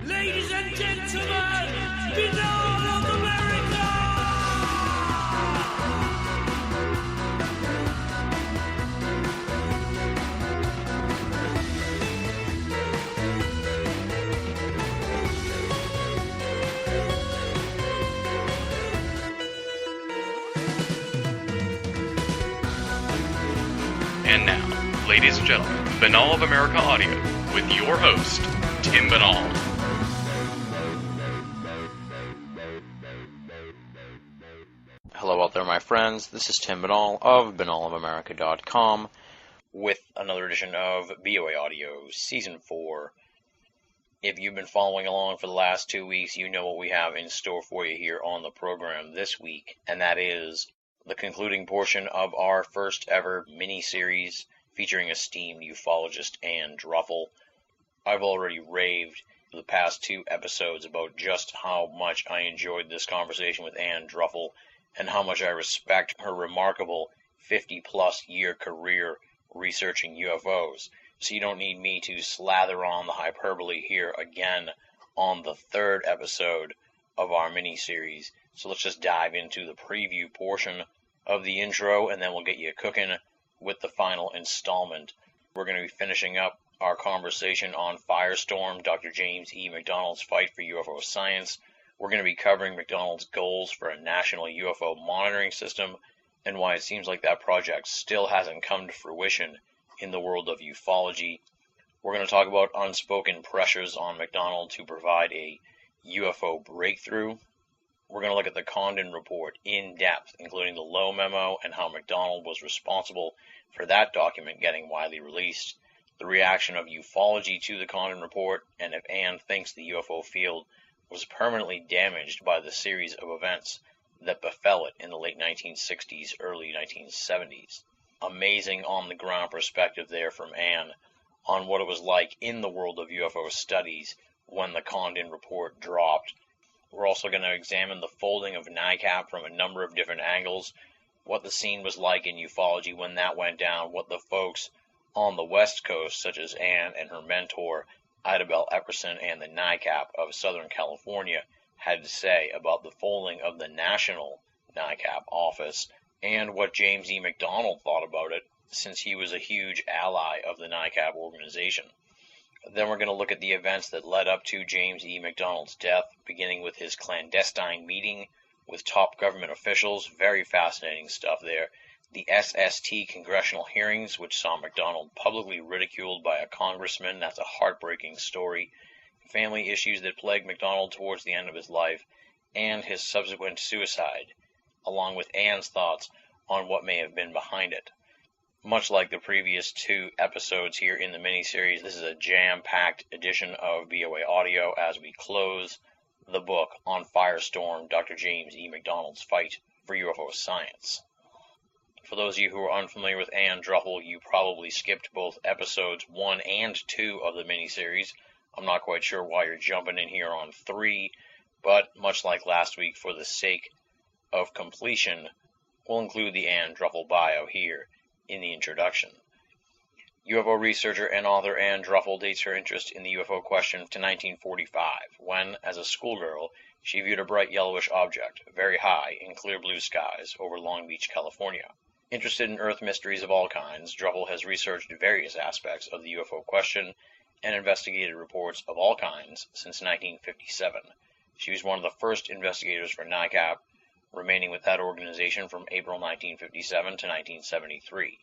Ladies and gentlemen, Finale of America! And now, ladies and gentlemen, Finale of America Audio with your host, Tim Banal. Hello out there, my friends. This is Tim Banal of BanalofAmerica.com with another edition of BOAA Audio Season 4. If you've been following along for the last 2 weeks, you know what we have in store for you here on the program this week, and that is the concluding portion of our first ever mini-series featuring esteemed ufologist Ann Druffel. I've already raved for the past 2 episodes about just how much I enjoyed this conversation with Ann Druffel and how much I respect her remarkable 50-plus year career researching UFOs. So you don't need me to slather on the hyperbole here again on the 3rd episode of our mini-series. So let's just dive into the preview portion of the intro, and then we'll get you cooking with the final installment. We're going to be finishing up our conversation on Firestorm, Dr. James E. McDonald's fight for UFO science. We're going to be covering McDonald's goals for a national UFO monitoring system and why it seems like that project still hasn't come to fruition in the world of ufology. We're going to talk about unspoken pressures on McDonald to provide a UFO breakthrough. We're going to look at the Condon report in depth, including the Lowe memo and how McDonald was responsible for that document getting widely released, the reaction of ufology to the Condon report, and if Ann thinks the UFO field was permanently damaged by the series of events that befell it in the late 1960s, early 1970s. Amazing on-the-ground perspective there from Ann on what it was like in the world of UFO studies when the Condon report dropped. We're also going to examine the folding of NICAP from a number of different angles, what the scene was like in ufology when that went down, what the folks on the West Coast, such as Ann and her mentor, Idabel Epperson, and the NICAP of Southern California had to say about the folding of the national NICAP office, and what James E. McDonald thought about it, since he was a huge ally of the NICAP organization. Then we're going to look at the events that led up to James E. McDonald's death, beginning with his clandestine meeting with top government officials. Very fascinating stuff there. The SST congressional hearings, which saw McDonald publicly ridiculed by a congressman. That's a heartbreaking story. Family issues that plagued McDonald towards the end of his life, and his subsequent suicide, along with Ann's thoughts on what may have been behind it. Much like the previous 2 episodes here in the miniseries, this is a jam-packed edition of BOAA Audio as we close the book on Firestorm, Dr. James E. McDonald's fight for UFO science. For those of you who are unfamiliar with Ann Druffel, you probably skipped both episodes 1 and 2 of the miniseries. I'm not quite sure why you're jumping in here on 3, but much like last week, for the sake of completion, we'll include the Ann Druffel bio here in the introduction. UFO researcher and author Ann Druffel dates her interest in the UFO question to 1945, when, as a schoolgirl, she viewed a bright yellowish object, very high in clear blue skies over Long Beach, California. Interested in Earth mysteries of all kinds, Druffel has researched various aspects of the UFO question and investigated reports of all kinds since 1957. She was one of the first investigators for NICAP, remaining with that organization from April 1957 to 1973.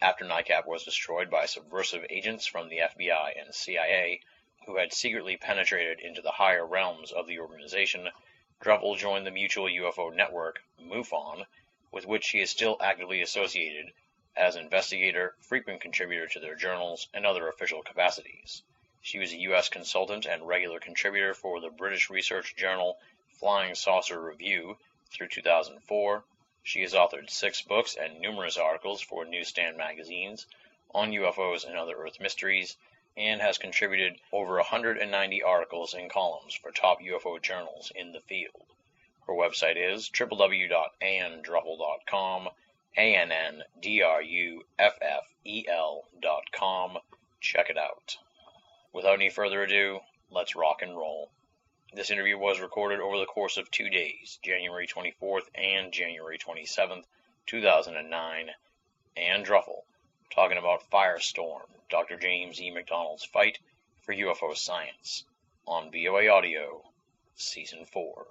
After NICAP was destroyed by subversive agents from the FBI and CIA, who had secretly penetrated into the higher realms of the organization, Druffel joined the Mutual UFO Network, MUFON, with which she is still actively associated as investigator, frequent contributor to their journals, and other official capacities. She was a U.S. consultant and regular contributor for the British research journal Flying Saucer Review through 2004. She has authored 6 books and numerous articles for newsstand magazines on UFOs and other Earth mysteries, and has contributed over 190 articles and columns for top UFO journals in the field. Her website is www.anndruffel.com, ANNDRUFFEL.com. Check it out. Without any further ado, Let's rock and roll. This interview was recorded over the course of 2 days, January 24th and January 27th, 2009. Ann Druffel, talking about Firestorm, Dr. James E. McDonald's fight for UFO science, on BOA Audio, Season 4.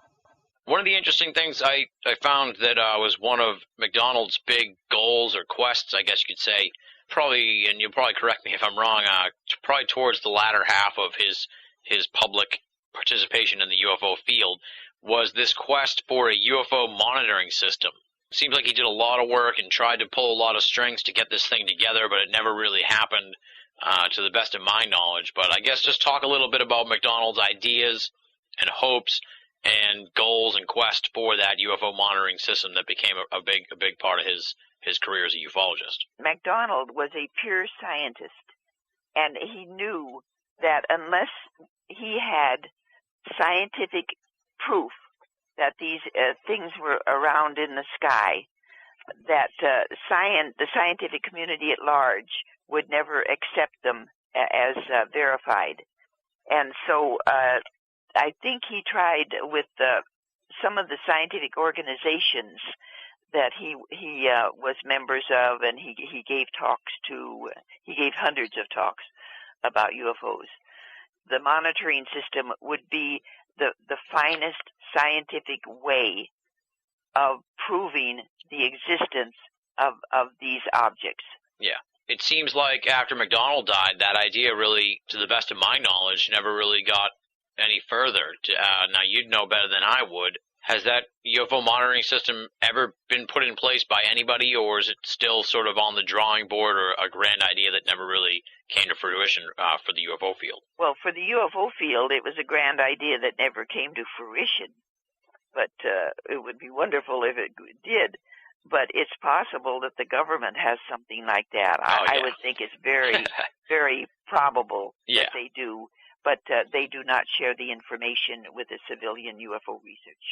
One of the interesting things I found that was one of McDonald's big goals or quests, I guess you could say, probably, and you'll probably correct me if I'm wrong, probably towards the latter half of his public participation in the UFO field, was this quest for a UFO monitoring system. It seems like he did a lot of work and tried to pull a lot of strings to get this thing together, but it never really happened, to the best of my knowledge. But I guess just talk a little bit about McDonald's ideas and hopes and goals and quest for that UFO monitoring system that became a big part of his career as a ufologist. McDonald was a pure scientist, and he knew that unless he had scientific proof that these things were around in the sky, that the scientific community at large would never accept them as verified. And so I think he tried with some of the scientific organizations that he was members of, and he gave talks to. He gave hundreds of talks about UFOs. The monitoring system would be the finest scientific way of proving the existence of these objects. Yeah. It seems like after McDonald died, that idea really, to the best of my knowledge, never really got any further. Now, you'd know better than I would. Has that UFO monitoring system ever been put in place by anybody, or is it still sort of on the drawing board, or a grand idea that never really came to fruition for the UFO field? Well, for the UFO field, it was a grand idea that never came to fruition. But it would be wonderful if it did. But it's possible that the government has something like that. I would think it's very, very probable that they do. But they do not share the information with the civilian UFO research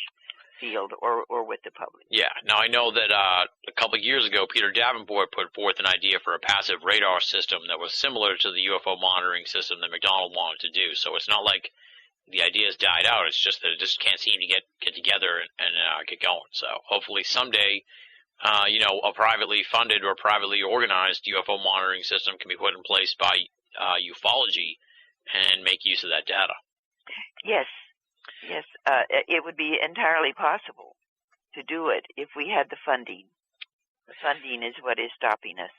field or with the public. Yeah. Now, I know that a couple of years ago, Peter Davenport put forth an idea for a passive radar system that was similar to the UFO monitoring system that McDonald wanted to do. So it's not like the idea has died out. It's just that it just can't seem to get together and get going. So hopefully someday, a privately funded or privately organized UFO monitoring system can be put in place by ufology and make use of that data. Yes. It would be entirely possible to do it if we had the funding. The funding is what is stopping us.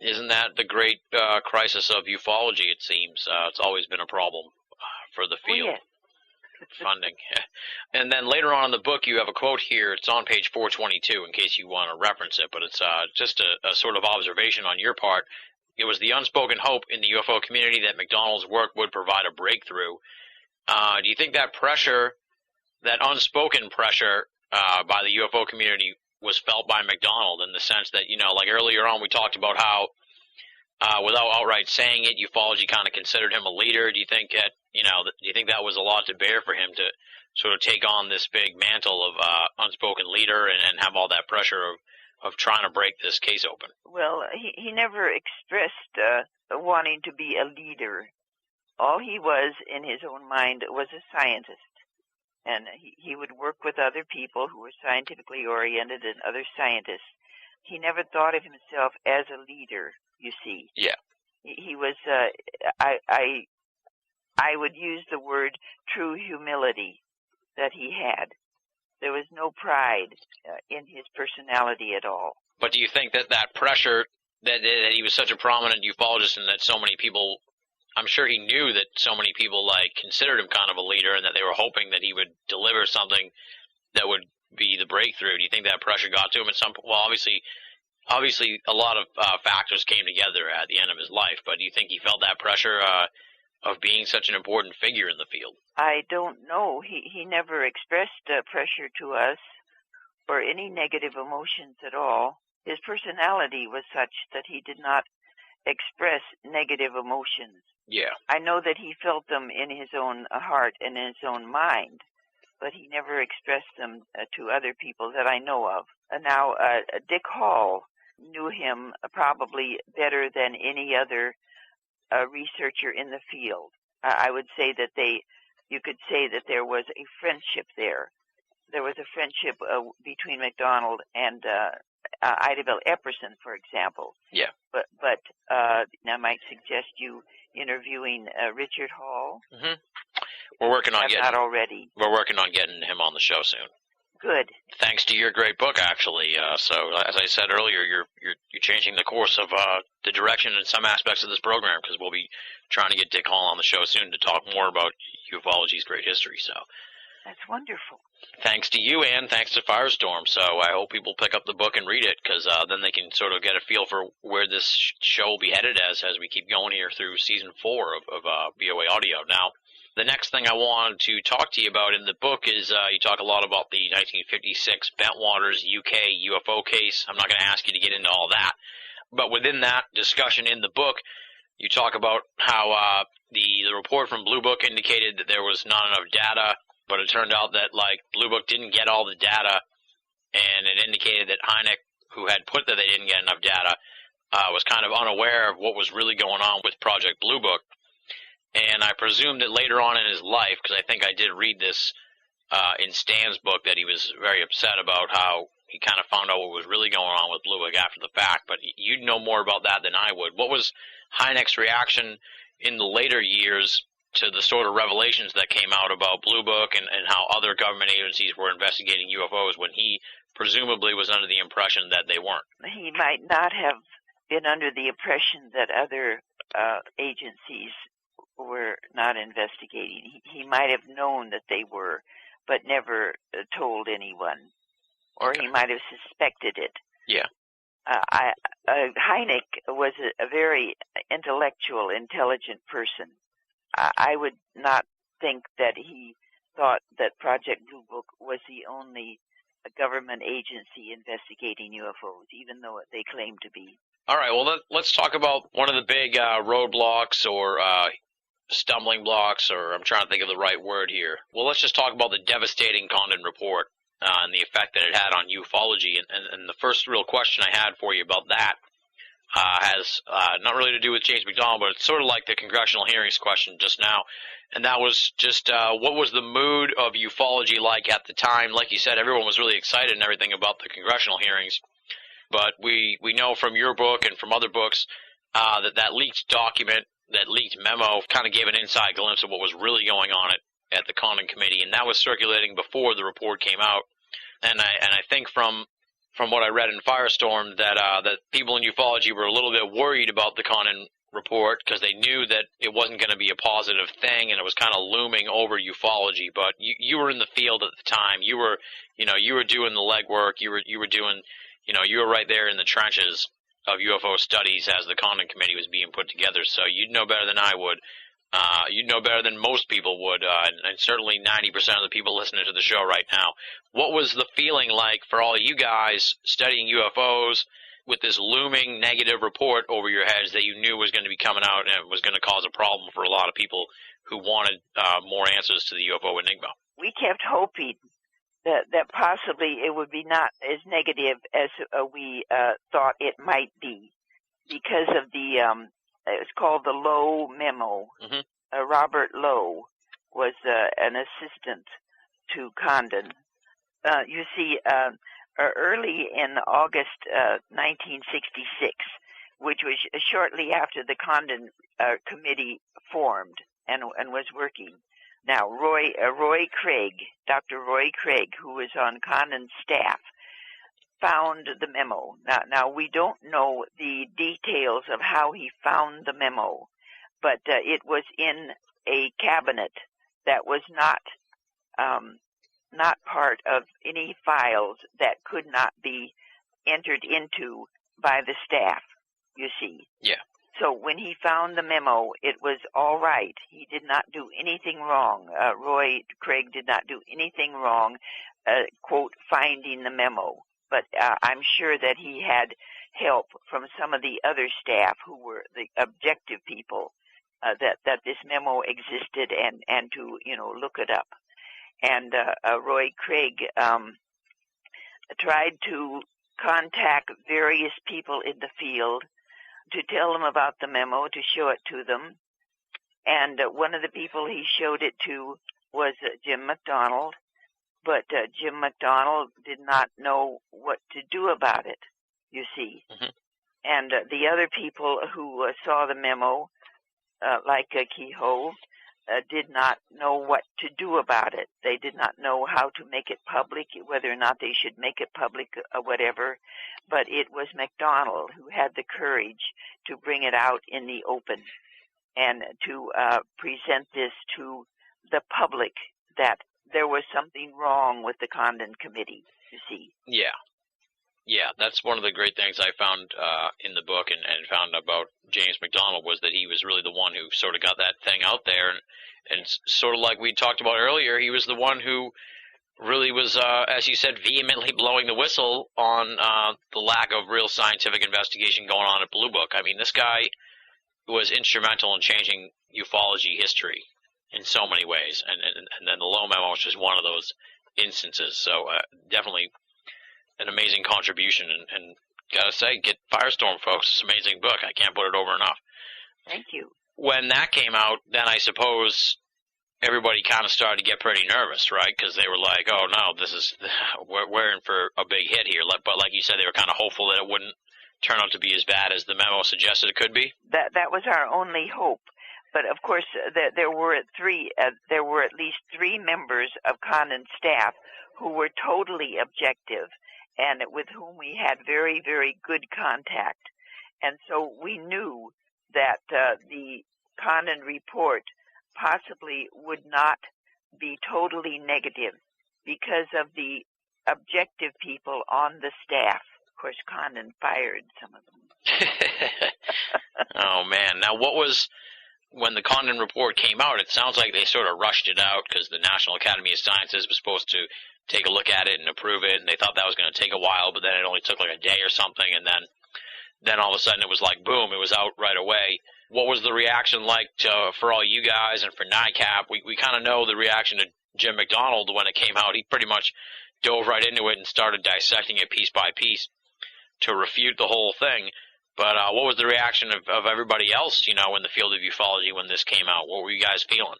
Isn't that the great crisis of ufology, it seems? It's always been a problem for the field. Oh, yes. Funding. And then later on in the book, you have a quote here. It's on page 422 in case you want to reference it, but it's just a sort of observation on your part. It was the unspoken hope in the UFO community that McDonald's work would provide a breakthrough. Do you think that pressure, that unspoken pressure by the UFO community was felt by McDonald in the sense that, like earlier on we talked about how without outright saying it, ufology kind of considered him a leader. Do you think that, do you think that was a lot to bear for him to sort of take on this big mantle of unspoken leader and have all that pressure of trying to break this case open? Well, he never expressed wanting to be a leader. All he was in his own mind was a scientist. And he would work with other people who were scientifically oriented and other scientists. He never thought of himself as a leader, you see. Yeah. He was, I would use the word true humility that he had. There was no pride in his personality at all. But do you think that pressure, that he was such a prominent ufologist and that so many people, I'm sure he knew that so many people considered him kind of a leader and that they were hoping that he would deliver something that would be the breakthrough. Do you think that pressure got to him at some point? Well, obviously a lot of factors came together at the end of his life, but do you think he felt that pressure of being such an important figure in the field? I don't know. He never expressed pressure to us or any negative emotions at all. His personality was such that he did not express negative emotions. Yeah. I know that he felt them in his own heart and in his own mind, but he never expressed them to other people that I know of. Now, Dick Hall knew him probably better than any other researcher in the field. I would say that you could say that there was a friendship there. There was a friendship between McDonald and Ida Bell Epperson, for example. Yeah. But I might suggest you interviewing Richard Hall. Mm-hmm. We're working on not already. We're working on getting him on the show soon. Good. Thanks to your great book, actually. So, as I said earlier, you're changing the course of the direction in some aspects of this program, because we'll be trying to get Dick Hall on the show soon to talk more about ufology's great history. So, that's wonderful. Thanks to you, Ann. Thanks to Firestorm. So I hope people pick up the book and read it, because then they can sort of get a feel for where this show will be headed as we keep going here through Season 4 of BOA Audio. Now, the next thing I wanted to talk to you about in the book is you talk a lot about the 1956 Bentwaters UK UFO case. I'm not going to ask you to get into all that. But within that discussion in the book, you talk about how the report from Blue Book indicated that there was not enough data, but it turned out that Blue Book didn't get all the data, and it indicated that Hynek, who had put that they didn't get enough data, was kind of unaware of what was really going on with Project Blue Book. And I presume that later on in his life, because I think I did read this in Stan's book, that he was very upset about how he kind of found out what was really going on with Blue Book after the fact. But you'd know more about that than I would. What was Hynek's reaction in the later years to the sort of revelations that came out about Blue Book and how other government agencies were investigating UFOs when he presumably was under the impression that they weren't? He might not have been under the impression that other agencies were not investigating. He might have known that they were, but never told anyone, or he might have suspected it. Yeah. Hynek was a very intellectual, intelligent person. I would not think that he thought that Project Blue Book was the only government agency investigating UFOs, even though they claim to be. All right, well, let's talk about one of the big roadblocks or stumbling blocks, or I'm trying to think of the right word here. Well, let's just talk about the devastating Condon report and the effect that it had on ufology. And the first real question I had for you about that has not really to do with James McDonald, but it's sort of like the congressional hearings question just now. And that was just what was the mood of ufology like at the time? Like you said, everyone was really excited and everything about the congressional hearings. But we know from your book and from other books that leaked document, that leaked memo kind of gave an inside glimpse of what was really going on at the Condon Committee, and that was circulating before the report came out. And I think from what I read in Firestorm that people in ufology were a little bit worried about the Condon report because they knew that it wasn't going to be a positive thing, and it was kind of looming over ufology. But you were in the field at the time. You were doing the legwork. You were doing, you were right there in the trenches of UFO studies as the Condon Committee was being put together. So you'd know better than I would. You'd know better than most people would, and certainly 90% of the people listening to the show right now. What was the feeling like for all you guys studying UFOs with this looming negative report over your heads that you knew was going to be coming out and it was going to cause a problem for a lot of people who wanted more answers to the UFO enigma? We kept hoping that possibly it would be not as negative as we thought it might be because of the it's called the Lowe memo. Mm-hmm. Robert Lowe was an assistant to Condon. You see, early in August 1966, which was shortly after the Condon Committee formed and was working. Now, Roy Craig, Dr. Roy Craig, who was on Condon's staff, found the memo. Now we don't know the details of how he found the memo, but it was in a cabinet that was not part of any files that could not be entered into by the staff, you see. Yeah. So when he found the memo, it was all right. He did not do anything wrong. Roy Craig did not do anything wrong, quote, finding the memo. But I'm sure that he had help from some of the other staff who were the objective people that this memo existed and to, look it up. And Roy Craig tried to contact various people in the field to tell them about the memo, to show it to them. And one of the people he showed it to was Jim McDonald, but Jim McDonald did not know what to do about it, you see. Mm-hmm. And the other people who saw the memo, like Kehoe, did not know what to do about it. They did not know how to make it public, whether or not they should make it public or whatever. But it was McDonald who had the courage to bring it out in the open and to present this to the public, that there was something wrong with the Condon Committee, you see. Yeah, that's one of the great things I found in the book and found about James McDonald, was that he was really the one who sort of got that thing out there. And sort of like we talked about earlier, he was the one who really was, as you said, vehemently blowing the whistle on the lack of real scientific investigation going on at Blue Book. I mean, this guy was instrumental in changing ufology history in so many ways. And then the Lowe memo was just one of those instances. So definitely an amazing contribution, and gotta say, get Firestorm, folks. It's an amazing book. I can't put it over enough. Thank you. When that came out, then I suppose everybody kind of started to get pretty nervous, right? Because they were like, "Oh no, we're in for a big hit here." But like you said, they were kind of hopeful that it wouldn't turn out to be as bad as the memo suggested it could be. That was our only hope. But of course, there were at least three members of Condon's staff who were totally objective, and with whom we had very, very good contact. And so we knew that the Condon report possibly would not be totally negative because of the objective people on the staff. Of course, Condon fired some of them. Oh, man. Now, when the Condon report came out, it sounds like they sort of rushed it out because the National Academy of Sciences was supposed to take a look at it and approve it, and they thought that was going to take a while, but then it only took like a day or something, and then all of a sudden it was like, boom, it was out right away. What was the reaction like for all you guys and for NICAP? We kind of know the reaction to Jim McDonald when it came out. He pretty much dove right into it and started dissecting it piece by piece to refute the whole thing. But what was the reaction of everybody else, in the field of ufology when this came out? What were you guys feeling?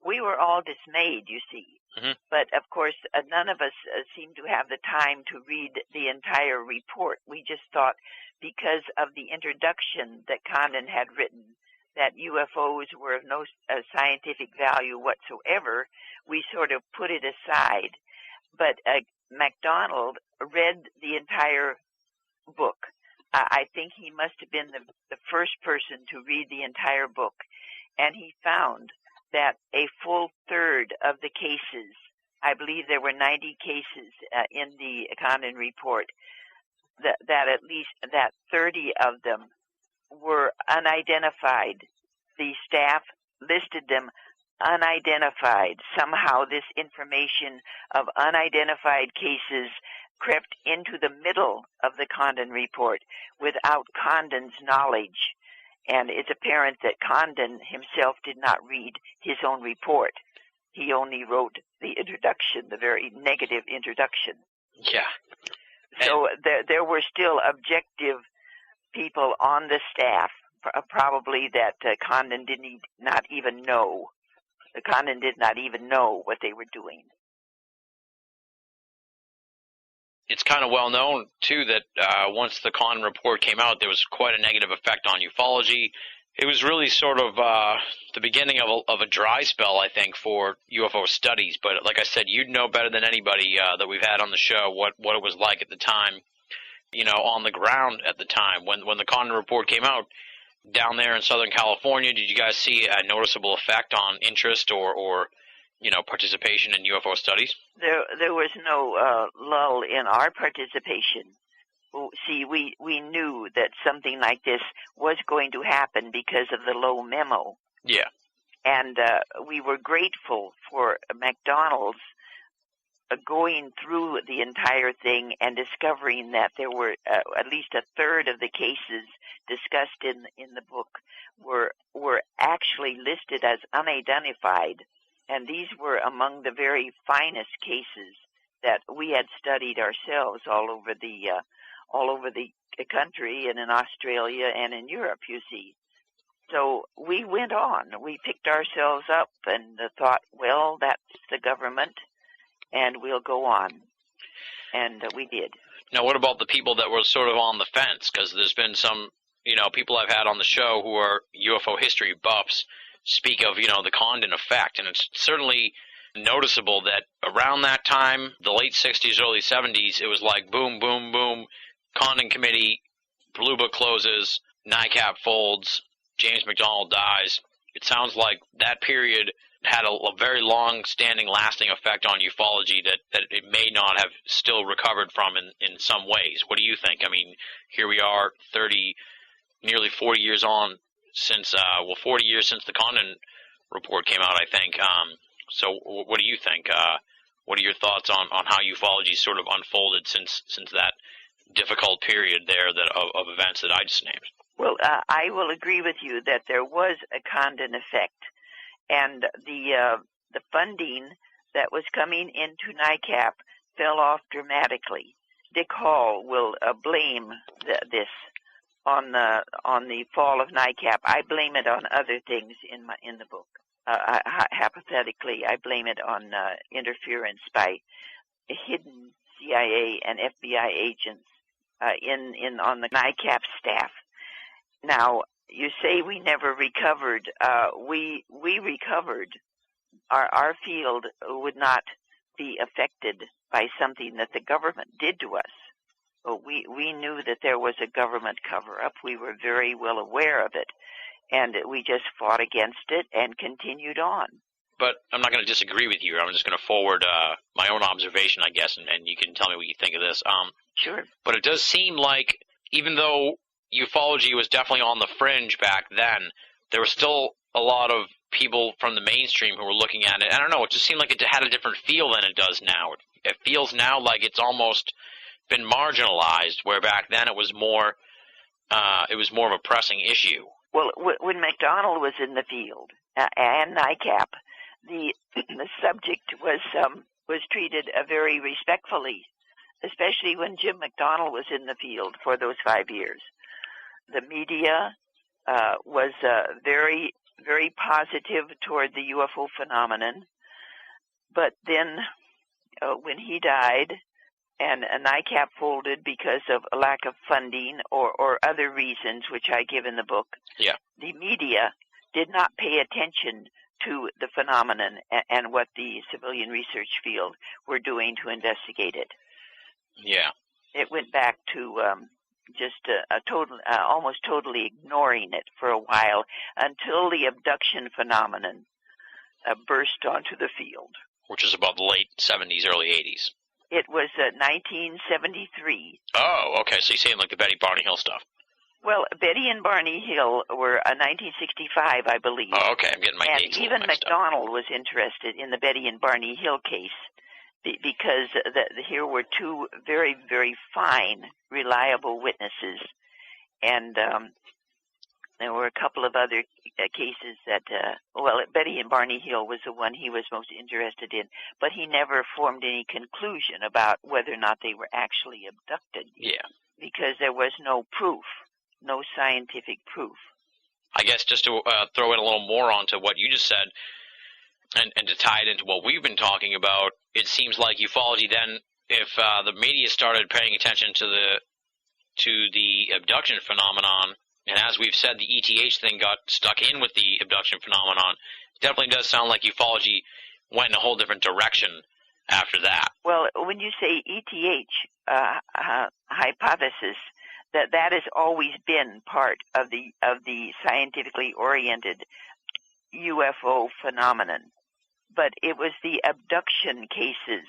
We were all dismayed, you see. Mm-hmm. But, of course, none of us seemed to have the time to read the entire report. We just thought, because of the introduction that Condon had written, that UFOs were of no scientific value whatsoever, we sort of put it aside. But MacDonald read the entire book. I think he must have been the first person to read the entire book, and he found that a full third of the cases, I believe there were 90 cases in the Condon report, that at least 30 of them were unidentified. The staff listed them unidentified. Somehow this information of unidentified cases crept into the middle of the Condon report without Condon's knowledge. And it's apparent that Condon himself did not read his own report. He only wrote the introduction, the very negative introduction. Yeah. So there were still objective people on the staff, probably that Condon did not even know. Condon did not even know what they were doing. It's kind of well known, too, that once the Condon report came out, there was quite a negative effect on ufology. It was really sort of the beginning of a dry spell, I think, for UFO studies. But like I said, you'd know better than anybody that we've had on the show what it was like at the time, on the ground at the time. When the Condon report came out, down there in Southern California, did you guys see a noticeable effect on interest or participation in UFO studies? There was no lull in our participation. See, we knew that something like this was going to happen because of the Lowe memo. Yeah. And we were grateful for McDonald's going through the entire thing and discovering that there were at least a third of the cases discussed in the book were actually listed as unidentified. And these were among the very finest cases that we had studied ourselves all over the country and in Australia and in Europe, you see. So we went on. We picked ourselves up and thought, well, that's the government, and we'll go on. And we did. Now, what about the people that were sort of on the fence? Because there's been some, people I've had on the show who are UFO history buffs speak of, the Condon effect. And it's certainly noticeable that around that time, the late 60s, early 70s, it was like boom, boom, boom, Condon Committee, Blue Book closes, NICAP folds, James McDonald dies. It sounds like that period had a very long-standing, lasting effect on ufology that it may not have still recovered from in some ways. What do you think? I mean, here we are, nearly 40 years on since, 40 years since the Condon report came out, I think. So what do you think? What are your thoughts on how ufology sort of unfolded since that difficult period there of events that I just named? Well, I will agree with you that there was a Condon effect. And the funding that was coming into NICAP fell off dramatically. Dick Hall will blame this on the fall of NICAP. I blame it on other things in the book. Hypothetically, I blame it on interference by hidden CIA and FBI agents on the NICAP staff. Now, you say we never recovered. We recovered. Our field would not be affected by something that the government did to us. We knew that there was a government cover-up. We were very well aware of it, and we just fought against it and continued on. But I'm not going to disagree with you. I'm just going to forward my own observation, I guess, and you can tell me what you think of this. Sure. But it does seem like, even though ufology was definitely on the fringe back then, there was still a lot of people from the mainstream who were looking at it. I don't know, it just seemed like it had a different feel than it does now. It feels now like it's almost been marginalized, where back then it was more of a pressing issue. Well, when McDonald was in the field and NICAP, the subject was treated very respectfully, especially when Jim McDonald was in the field for those 5 years. The media was very, very positive toward the UFO phenomenon. But then when he died and NICAP folded because of a lack of funding or other reasons, which I give in the book, yeah, the media did not pay attention to the phenomenon and what the civilian research field were doing to investigate it. Yeah. It went back to almost totally ignoring it for a while until the abduction phenomenon burst onto the field. Which is about the late 70s, early 80s. It was 1973. Oh, okay. So you're saying like the Betty Barney Hill stuff. Well, Betty and Barney Hill were 1965, I believe. Oh, okay. I'm getting my dates. And even McDonald was interested in the Betty and Barney Hill case because here were two very, very fine, reliable witnesses. And there were a couple of other cases that, Betty and Barney Hill was the one he was most interested in, but he never formed any conclusion about whether or not they were actually abducted. Yeah. Because there was no proof. No scientific proof. I guess just to throw in a little more onto what you just said, and to tie it into what we've been talking about, it seems like ufology then, if the media started paying attention to the abduction phenomenon, and as we've said, the ETH thing got stuck in with the abduction phenomenon, it definitely does sound like ufology went in a whole different direction after that. Well, when you say ETH hypothesis, that has always been part of the scientifically oriented UFO phenomenon. But it was the abduction cases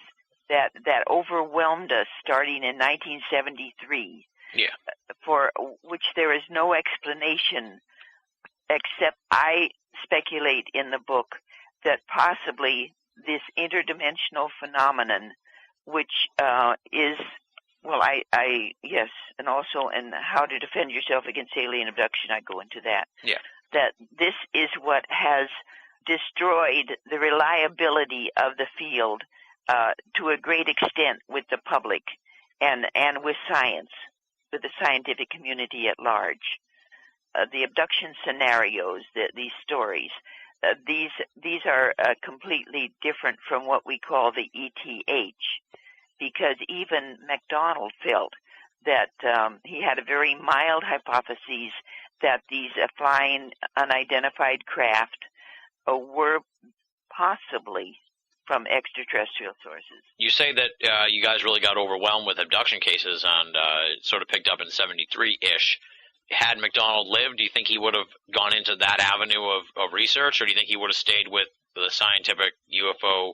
that overwhelmed us starting in 1973. Yeah. For which there is no explanation, except I speculate in the book that possibly this interdimensional phenomenon, which is, well, yes, and also in How to Defend Yourself Against Alien Abduction, I go into that. Yeah. That this is what has destroyed the reliability of the field to a great extent with the public and with science, with the scientific community at large. the abduction scenarios, these stories, these are completely different from what we call the ETH, because even McDonald felt that he had a very mild hypothesis that these flying unidentified craft were possibly from extraterrestrial sources. You say that you guys really got overwhelmed with abduction cases and it sort of picked up in 73-ish. Had McDonald lived, do you think he would have gone into that avenue of research, or do you think he would have stayed with the scientific UFO,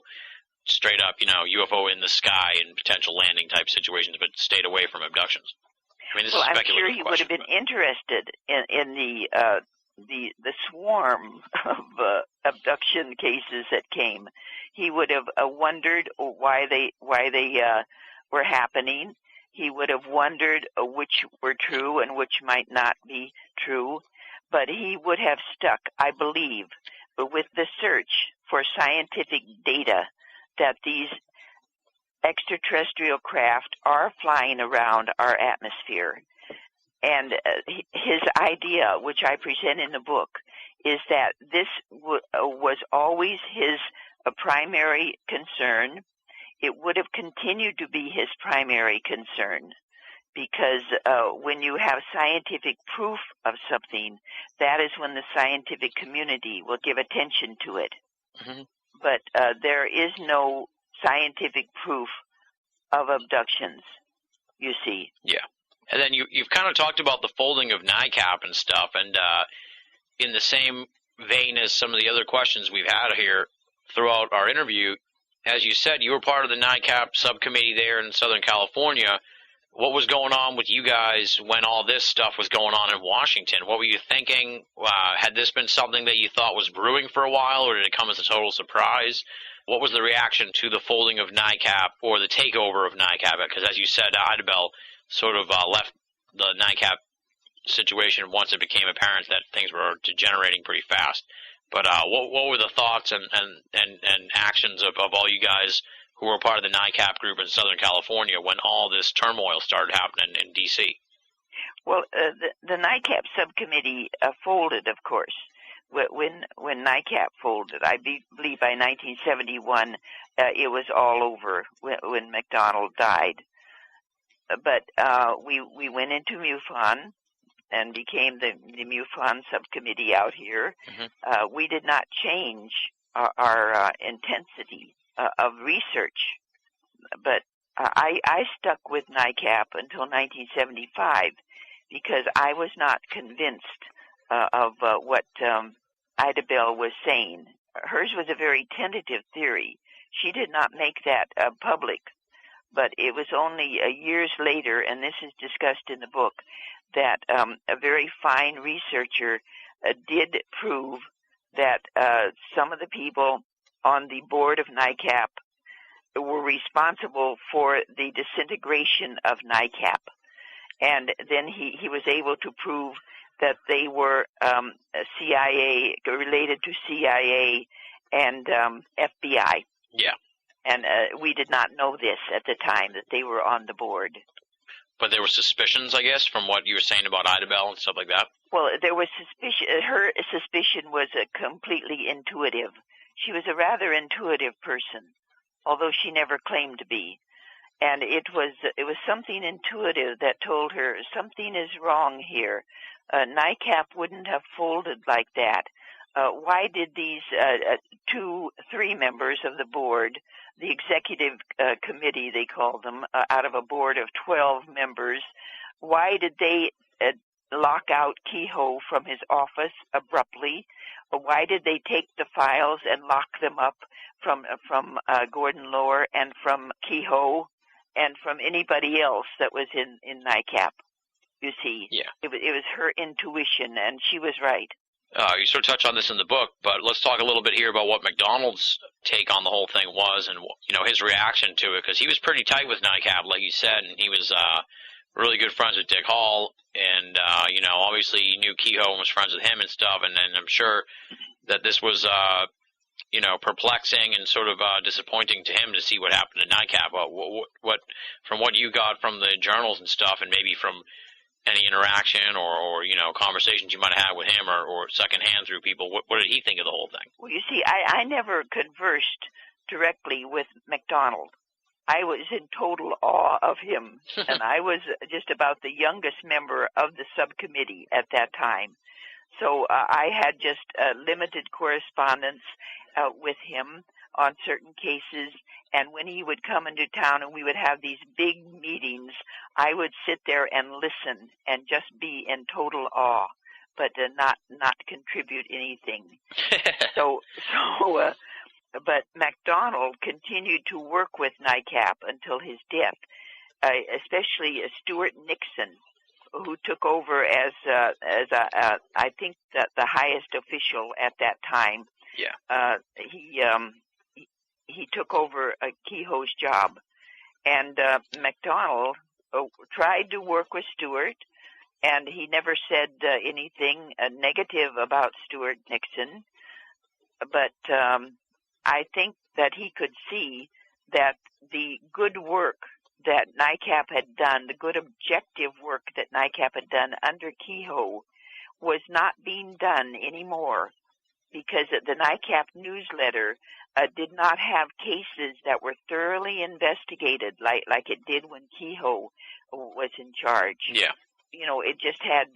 straight up, UFO in the sky and potential landing type situations, but stayed away from abductions? I mean, this is a I'm speculative sure he would have been interested in the swarm of abduction cases that came. He would have wondered why they were happening. He would have wondered which were true and which might not be true. But he would have stuck, I believe, with the search for scientific data that these extraterrestrial craft are flying around our atmosphere. And his idea, which I present in the book, is that this was always his primary concern. It would have continued to be his primary concern, because when you have scientific proof of something, that is when the scientific community will give attention to it. Mm-hmm. But there is no scientific proof of abductions, you see. Yeah. And then you've kind of talked about the folding of NICAP and stuff, and in the same vein as some of the other questions we've had here throughout our interview, as you said, you were part of the NICAP subcommittee there in Southern California. What was going on with you guys when all this stuff was going on in Washington? What were you thinking? Had this been something that you thought was brewing for a while, or did it come as a total surprise? What was the reaction to the folding of NICAP or the takeover of NICAP? Because as you said, Idabel sort of left the NICAP situation once it became apparent that things were degenerating pretty fast. But what were the thoughts and actions of all you guys who were part of the NICAP group in Southern California when all this turmoil started happening in D.C.? Well, the NICAP subcommittee folded, of course. When NICAP folded, I believe by 1971, it was all over when McDonald died. But we went into MUFON and became the MUFON subcommittee out here. Mm-hmm. We did not change our intensity of research, but I stuck with NICAP until 1975 because I was not convinced of what Idabel was saying. Hers was a very tentative theory. She did not make that public, but it was only years later, and this is discussed in the book, that a very fine researcher did prove that some of the people on the board of NICAP were responsible for the disintegration of NICAP. And then he was able to prove that they were CIA, related to CIA and FBI. Yeah. And we did not know this at the time, that they were on the board. But there were suspicions, I guess, from what you were saying about Idabel and stuff like that? Well, there was suspicion. Her suspicion was completely intuitive. She was a rather intuitive person, although she never claimed to be. And it was something intuitive that told her something is wrong here. NICAP wouldn't have folded like that. Why did these 3 members of the board, the executive committee they called them, out of a board of 12 members, why did they lock out Kehoe from his office abruptly? Why did they take the files and lock them up from Gordon Lohr and from Kehoe and from anybody else that was in NICAP? You see, yeah. It was her intuition, and she was right. You sort of touch on this in the book, but let's talk a little bit here about what McDonald's take on the whole thing was, and his reaction to it, because he was pretty tight with NICAP, like you said, and he was really good friends with Dick Hall, and obviously he knew Kehoe and was friends with him and stuff, and I'm sure that this was perplexing and sort of disappointing to him to see what happened to NICAP. What from what you got from the journals and stuff, and maybe from any interaction or conversations you might have had with him or secondhand through people? What did he think of the whole thing? Well, you see, I never conversed directly with McDonald. I was in total awe of him, and I was just about the youngest member of the subcommittee at that time. So I had just limited correspondence with him on certain cases, and when he would come into town and we would have these big meetings, I would sit there and listen and just be in total awe, but not contribute anything. But MacDonald continued to work with NICAP until his death, especially Stuart Nixon, who took over as I think the highest official at that time. Yeah. He took over Kehoe's job, and MacDonald tried to work with Stuart, and he never said anything negative about Stuart Nixon, but I think that he could see that the good work that NICAP had done, the good objective work that NICAP had done under Kehoe, was not being done anymore, because the NICAP newsletter did not have cases that were thoroughly investigated like it did when Kehoe was in charge. Yeah. It just had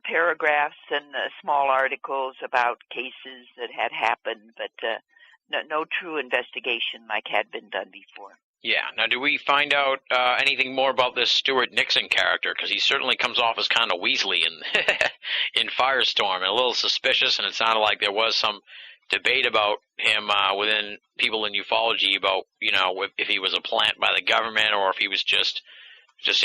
paragraphs and small articles about cases that had happened, but no true investigation like had been done before. Yeah. Now, do we find out anything more about this Stuart Nixon character? Because he certainly comes off as kind of Weasley in Firestorm, and a little suspicious, and it sounded like there was some debate about him within people in ufology about, if he was a plant by the government or if he was just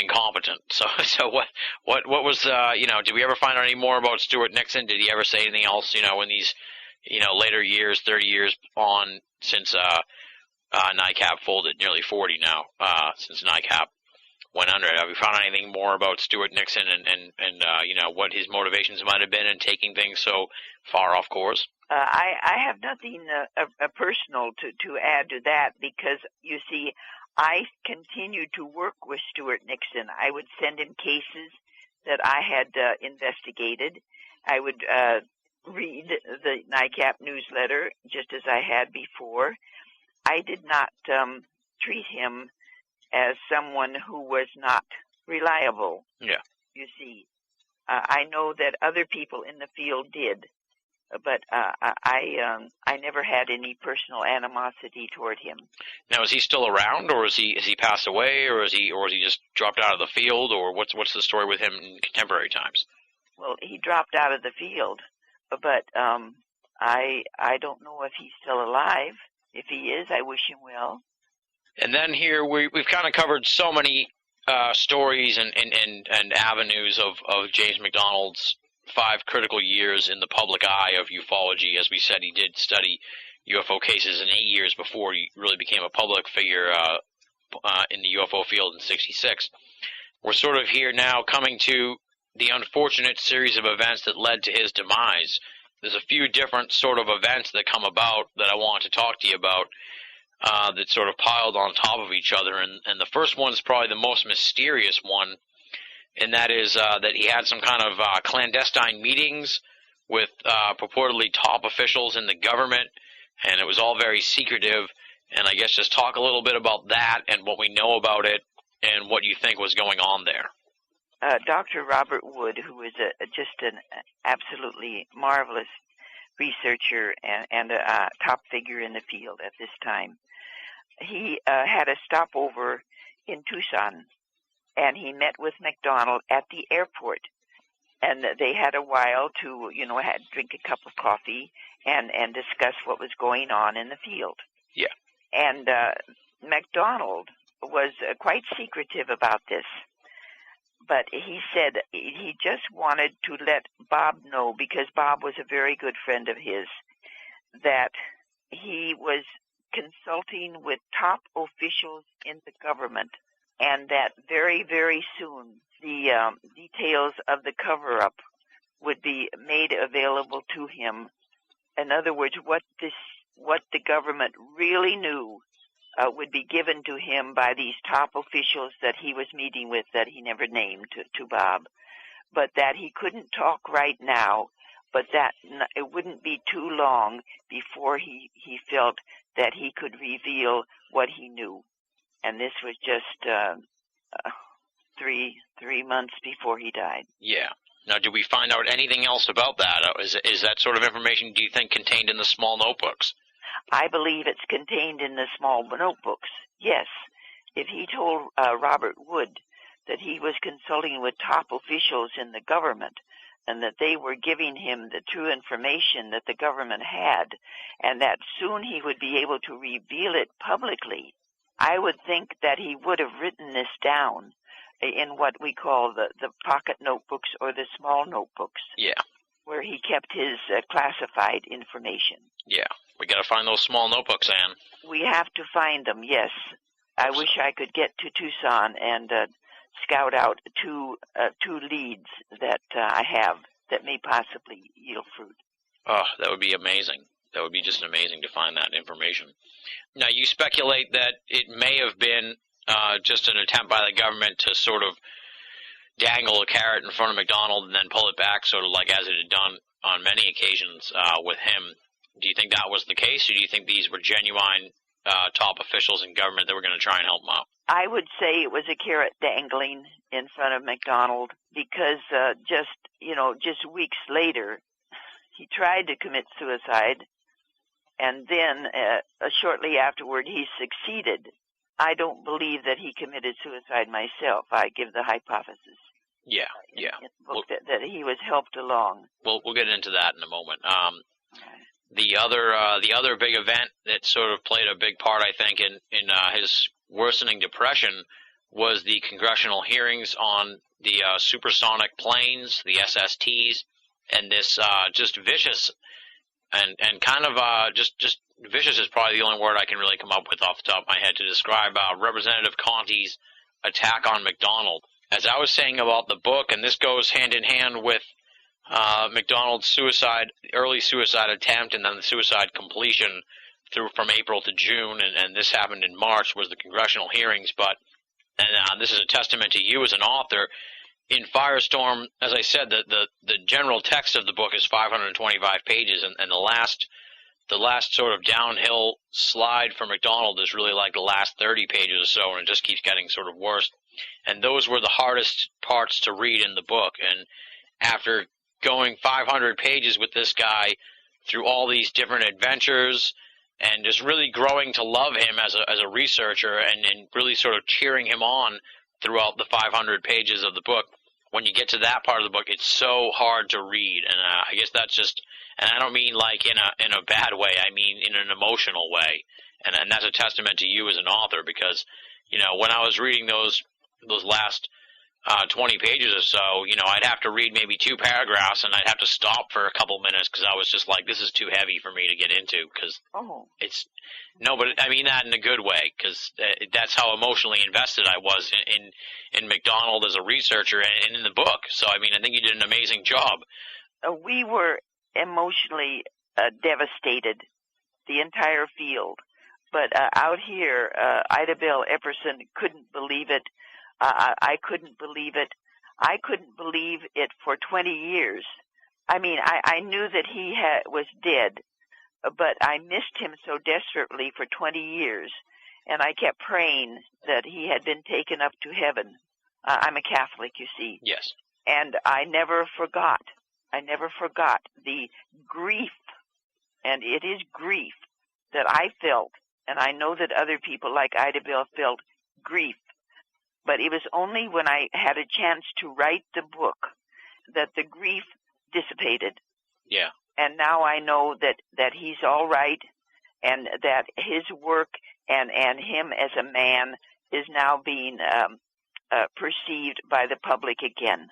incompetent. So what was, did we ever find out any more about Stuart Nixon? Did he ever say anything else, in these, later years, 30 years on since NICAP folded, nearly 40 now, since NICAP went under it? Have we found anything more about Stuart Nixon and what his motivations might have been in taking things so far off course? I have nothing personal to add to that, because, you see, I continued to work with Stuart Nixon. I would send him cases that I had investigated. I would read the NICAP newsletter just as I had before. I did not treat him as someone who was not reliable. Yeah. You see, I know that other people in the field did, but I never had any personal animosity toward him. Now, is he still around, or is he passed away, or is he just dropped out of the field, or what's the story with him in contemporary times? Well, he dropped out of the field, but I don't know if he's still alive. If he is, I wish him well. And then here we've kind of covered so many stories and avenues of James McDonald's 5 critical years in the public eye of ufology. As we said, he did study UFO cases in 8 years before he really became a public figure in the UFO field in '66. We're sort of here now coming to the unfortunate series of events that led to his demise. There's a few different sort of events that come about that I want to talk to you about that sort of piled on top of each other. And the first one is probably the most mysterious one, and that is that he had some kind of clandestine meetings with purportedly top officials in the government, and it was all very secretive. And I guess just talk a little bit about that and what we know about it and what you think was going on there. Dr. Robert Wood, who is just an absolutely marvelous researcher and a top figure in the field at this time, he had a stopover in Tucson, and he met with McDonald at the airport. And they had a while to, drink a cup of coffee and discuss what was going on in the field. Yeah. And McDonald was quite secretive about this. But he said he just wanted to let Bob know, because Bob was a very good friend of his, that he was consulting with top officials in the government, and that very, very soon the details of the cover-up would be made available to him. In other words, what the government really knew would be given to him by these top officials that he was meeting with that he never named to Bob, but that he couldn't talk right now, but that it wouldn't be too long before he felt that he could reveal what he knew. And this was just 3 months before he died. Yeah. Now, did we find out anything else about that? Is that sort of information, do you think, contained in the small notebooks? I believe it's contained in the small notebooks, yes. If he told Robert Wood that he was consulting with top officials in the government and that they were giving him the true information that the government had and that soon he would be able to reveal it publicly, I would think that he would have written this down in what we call the pocket notebooks or the small notebooks. Yeah. Where he kept his classified information. Yeah. We got to find those small notebooks, Ann. We have to find them, yes. I wish I could get to Tucson and scout out two leads that I have that may possibly yield fruit. Oh, that would be amazing. That would be just amazing to find that information. Now, you speculate that it may have been just an attempt by the government to sort of dangle a carrot in front of McDonald and then pull it back, sort of like as it had done on many occasions with him. Do you think that was the case, or do you think these were genuine top officials in government that were going to try and help him out? I would say it was a carrot dangling in front of McDonald because just weeks later, he tried to commit suicide, and then shortly afterward he succeeded. I don't believe that he committed suicide myself. I give the hypothesis. Yeah. In the book that he was helped along. We'll get into that in a moment. The other big event that sort of played a big part, I think, in his worsening depression was the congressional hearings on the supersonic planes, the SSTs, and this just vicious and kind of just vicious is probably the only word I can really come up with off the top of my head to describe Representative Conti's attack on McDonald. As I was saying about the book, and this goes hand in hand with McDonald's early suicide attempt, and then the suicide completion through from April to June, and this happened in March, was the congressional hearings. And this is a testament to you as an author. In Firestorm, as I said, the general text of the book is 525 pages, and the last sort of downhill slide for McDonald is really like the last 30 pages or so, and it just keeps getting sort of worse. And those were the hardest parts to read in the book. And after going 500 pages with this guy through all these different adventures and just really growing to love him as a researcher and really sort of cheering him on throughout the 500 pages of the book, when you get to that part of the book, it's so hard to read. And I guess that's just, and I don't mean like in a bad way, I mean in an emotional way. And that's a testament to you as an author, because, when I was reading those last 20 pages or so, I'd have to read maybe 2 paragraphs, and I'd have to stop for a couple minutes because I was just like, this is too heavy for me to get into, because but I mean that in a good way, because that's how emotionally invested I was in McDonald as a researcher and in the book. So, I mean, I think you did an amazing job. We were emotionally devastated, the entire field. But out here, Ida Bell Epperson couldn't believe it. I couldn't believe it. I couldn't believe it for 20 years. I mean, I knew that he was dead, but I missed him so desperately for 20 years, and I kept praying that he had been taken up to heaven. I'm a Catholic, you see. Yes. And I never forgot. I never forgot the grief, and it is grief, that I felt, and I know that other people like Ida Bell felt grief. But it was only when I had a chance to write the book that the grief dissipated. Yeah. And now I know that he's all right, and that his work and him as a man is now being perceived by the public again.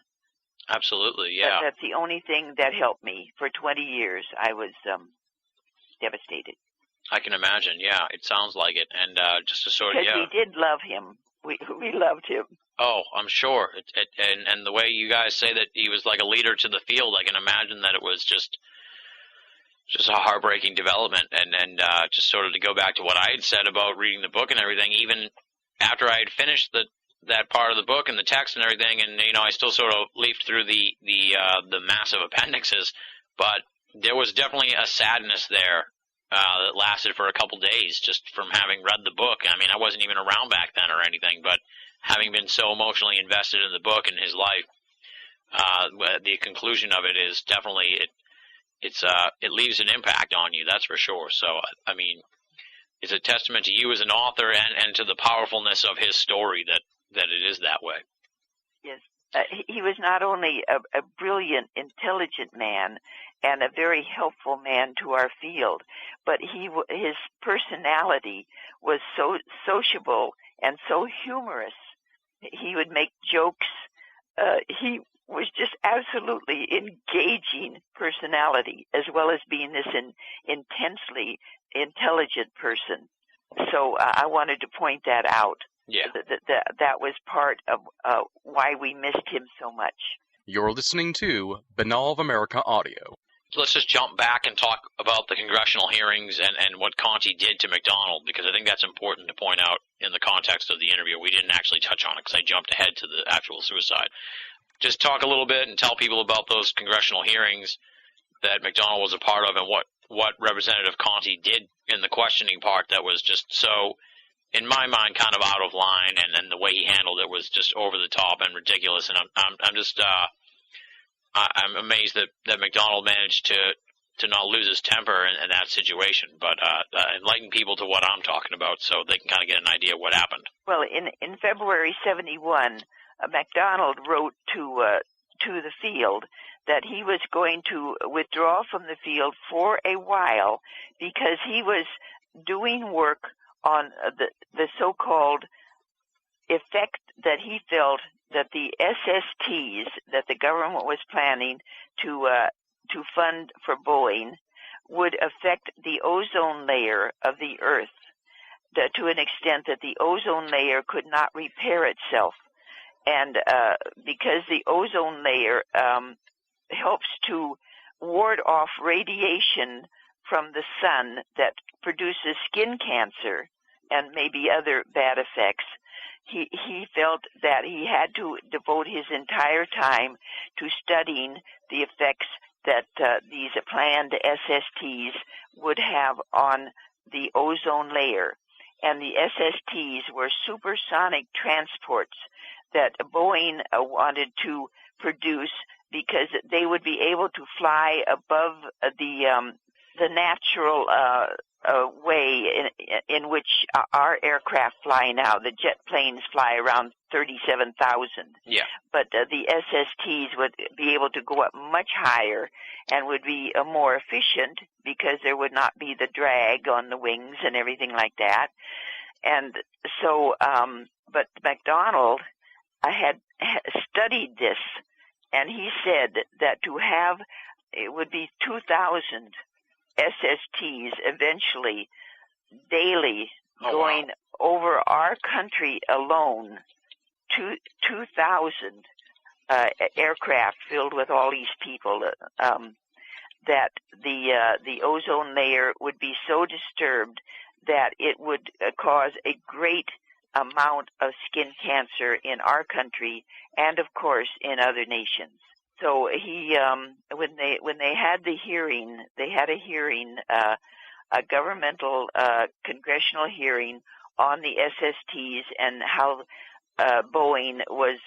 Absolutely, yeah. That's the only thing that helped me. For 20 years, I was devastated. I can imagine, yeah. It sounds like it. And just to sort of, because we did love him. We loved him. Oh, I'm sure. And the way you guys say that he was like a leader to the field, I can imagine that it was just just a heartbreaking development. And just sort of to go back to what I had said about reading the book and everything, even after I had finished that part of the book and the text and everything, and I still sort of leafed through the massive appendixes, but there was definitely a sadness there that lasted for a couple days just from having read the book. I mean, I wasn't even around back then or anything, but having been so emotionally invested in the book and his life, the conclusion of it is definitely it leaves an impact on you, that's for sure. So, I mean, it's a testament to you as an author and to the powerfulness of his story that it is that way. Yes. He was not only a brilliant, intelligent man and a very helpful man to our field, but his personality was so sociable and so humorous. He would make jokes. He was just absolutely engaging personality, as well as being this intensely intelligent person. So I wanted to point that out. Yeah. That was part of why we missed him so much. You're listening to Banal of America Audio. Let's just jump back and talk about the congressional hearings and what Conti did to McDonald, because I think that's important to point out in the context of the interview. We didn't actually touch on it because I jumped ahead to the actual suicide. Just talk a little bit and tell people about those congressional hearings that McDonald was a part of and what Representative Conti did in the questioning part that was just so, in my mind, kind of out of line, and the way he handled it was just over the top and ridiculous. And I'm amazed that McDonald managed to not lose his temper in that situation. But enlighten people to what I'm talking about so they can kind of get an idea of what happened. Well, in February '71, McDonald wrote to the field that he was going to withdraw from the field for a while because he was doing work on the so-called effect that he felt that the SSTs that the government was planning to fund for Boeing would affect the ozone layer of the Earth to an extent that the ozone layer could not repair itself. And because the ozone layer helps to ward off radiation from the sun that produces skin cancer and maybe other bad effects, he felt that he had to devote his entire time to studying the effects that these planned SSTs would have on the ozone layer. And the SSTs were supersonic transports that Boeing wanted to produce because they would be able to fly above the natural way in which our aircraft fly now. The jet planes fly around 37,000. Yeah. But the SSTs would be able to go up much higher and would be more efficient because there would not be the drag on the wings and everything like that. And so, but McDonald had studied this, and he said that to have, it would be 2,000 SSTs eventually daily going over our country alone, 2,000 aircraft filled with all these people, that the ozone layer would be so disturbed that it would cause a great amount of skin cancer in our country and, of course, in other nations. So he, when they had the hearing, a governmental congressional hearing on the SSTs and how Boeing was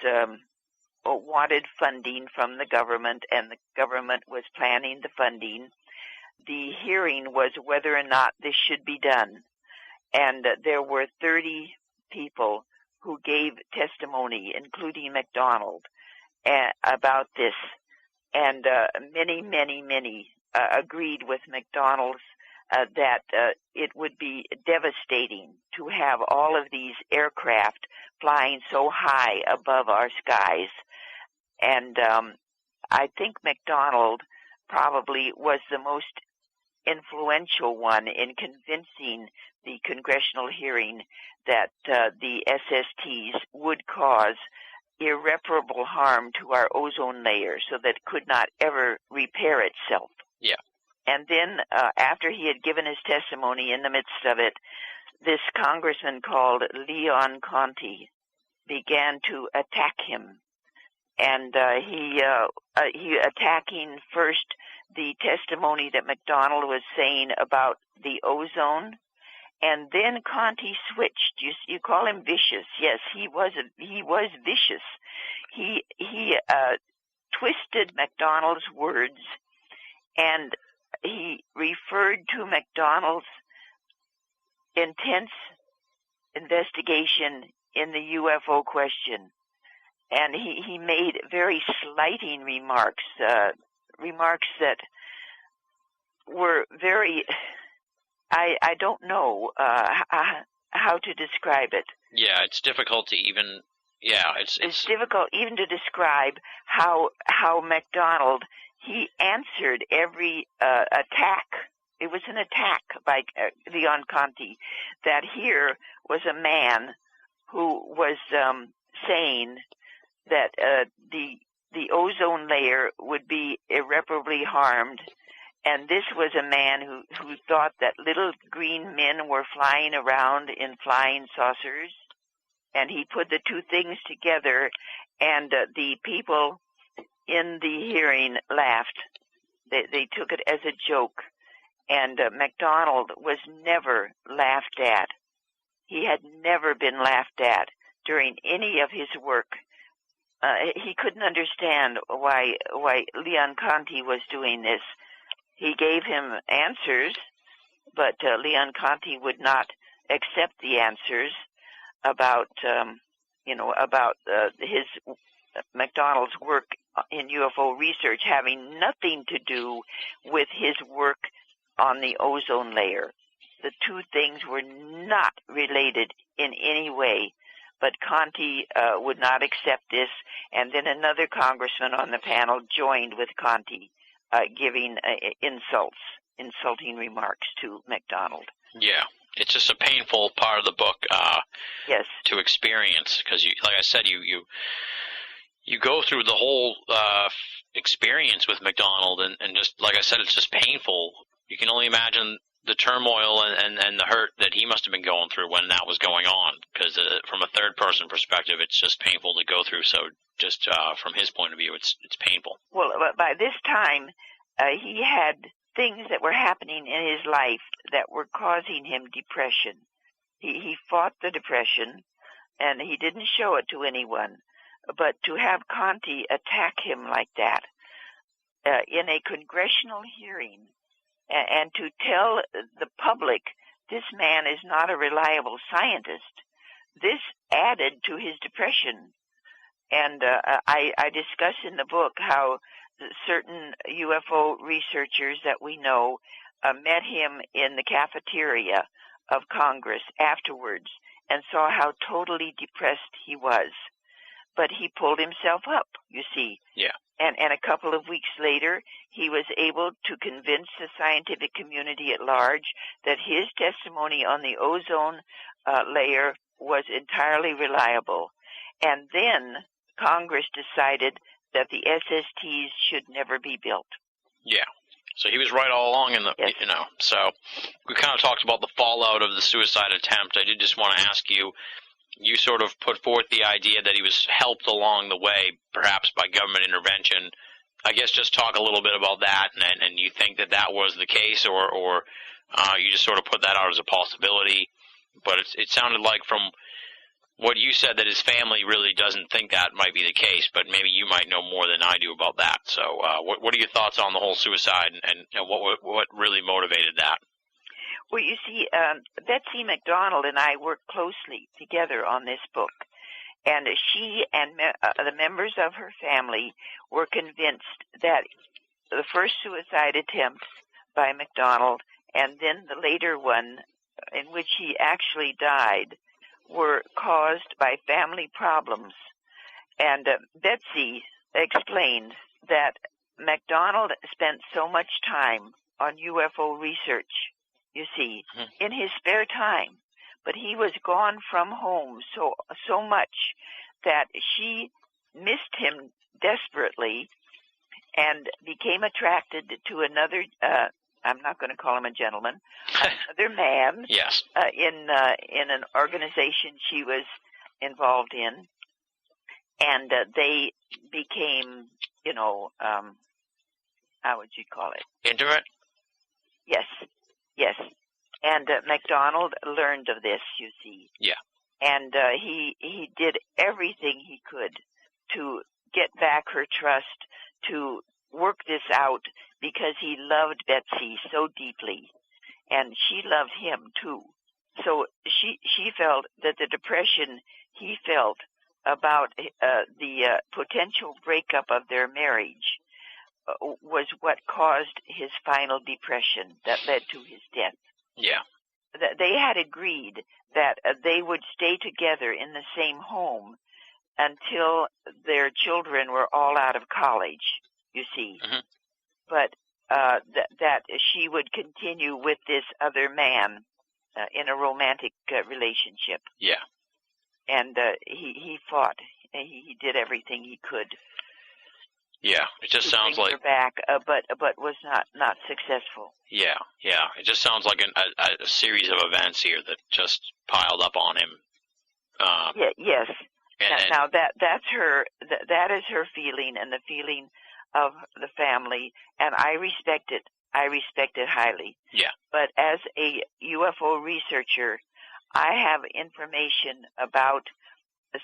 wanted funding from the government, and the government was planning the funding. The hearing was whether or not this should be done, and there were 30 people who gave testimony, including McDonald, about this, and many agreed with McDonald's that it would be devastating to have all of these aircraft flying so high above our skies. And I think McDonald probably was the most influential one in convincing the congressional hearing that the SSTs would cause irreparable harm to our ozone layer so that it could not ever repair itself. Yeah. And then after he had given his testimony, in the midst of it, this congressman called Leon Conti began to attack him. And he attacking first the testimony that McDonald was saying about the ozone, and then Conti switched. You call him vicious? Yes, he was vicious. He twisted McDonald's words, and he referred to McDonald's intense investigation in the UFO question. And he made very slighting remarks, remarks that were very, I don't know how to describe it. Yeah, it's difficult to even, it's difficult even to describe how McDonald, he answered every attack. It was an attack by Leon Conti, that here was a man who was saying that the ozone layer would be irreparably harmed, and this was a man who thought that little green men were flying around in flying saucers, and he put the two things together, and the people in the hearing laughed. They took it as a joke, and McDonald was never laughed at. He had never been laughed at during any of his work. He couldn't understand why Leon Conti was doing this. He gave him answers, but Leon Conti would not accept the answers about his McDonald's work in UFO research having nothing to do with his work on the ozone layer. The two things were not related in any way. But Conti would not accept this, and then another congressman on the panel joined with Conti, giving insulting remarks to McDonald. Yeah, it's just a painful part of the book. Yes. To experience, because like I said, you go through the whole experience with McDonald, and just like I said, it's just painful. You can only imagine the turmoil and the hurt that he must have been going through when that was going on, because from a third-person perspective, it's just painful to go through. So just from his point of view, it's painful. Well, by this time, he had things that were happening in his life that were causing him depression. He fought the depression, and he didn't show it to anyone. But to have Conti attack him like that in a congressional hearing, and to tell the public this man is not a reliable scientist, this added to his depression. And I discuss in the book how certain UFO researchers that we know met him in the cafeteria of Congress afterwards and saw how totally depressed he was. But he pulled himself up, you see. Yeah. And a couple of weeks later, he was able to convince the scientific community at large that his testimony on the ozone layer was entirely reliable. And then Congress decided that the SSTs should never be built. Yeah. So he was right all along in the, yes. So we kind of talked about the fallout of the suicide attempt. I did just want to ask you, you sort of put forth the idea that he was helped along the way, perhaps by government intervention. I guess just talk a little bit about that, and you think that was the case, or you just sort of put that out as a possibility. But it sounded like from what you said that his family really doesn't think that might be the case, but maybe you might know more than I do about that. So what are your thoughts on the whole suicide, and what really motivated that? Well, you see, Betsy McDonald and I worked closely together on this book, and she and the members of her family were convinced that the first suicide attempt by McDonald and then the later one in which he actually died were caused by family problems. And Betsy explained that McDonald spent so much time on UFO research, you see, in his spare time. But he was gone from home so much that she missed him desperately and became attracted to another I'm not going to call him a gentleman, another man. Yes. In an organization she was involved in, and they became, how would you call it? Intimate? Yes. And McDonald learned of this, you see. Yeah. And he did everything he could to get back her trust, to work this out, because he loved Betsy so deeply, and she loved him too. So she felt that the depression he felt about the potential breakup of their marriage was what caused his final depression that led to his death. Yeah. They had agreed that they would stay together in the same home until their children were all out of college, you see. Mm-hmm. But that she would continue with this other man in a romantic relationship. Yeah. And he fought. He did everything he could. Yeah, it just sounds bring like her back, but was not successful. Yeah. It just sounds like a series of events here that just piled up on him. Yes. And now that's her. That is her feeling, and the feeling of the family, and I respect it. I respect it highly. Yeah. But as a UFO researcher, I have information about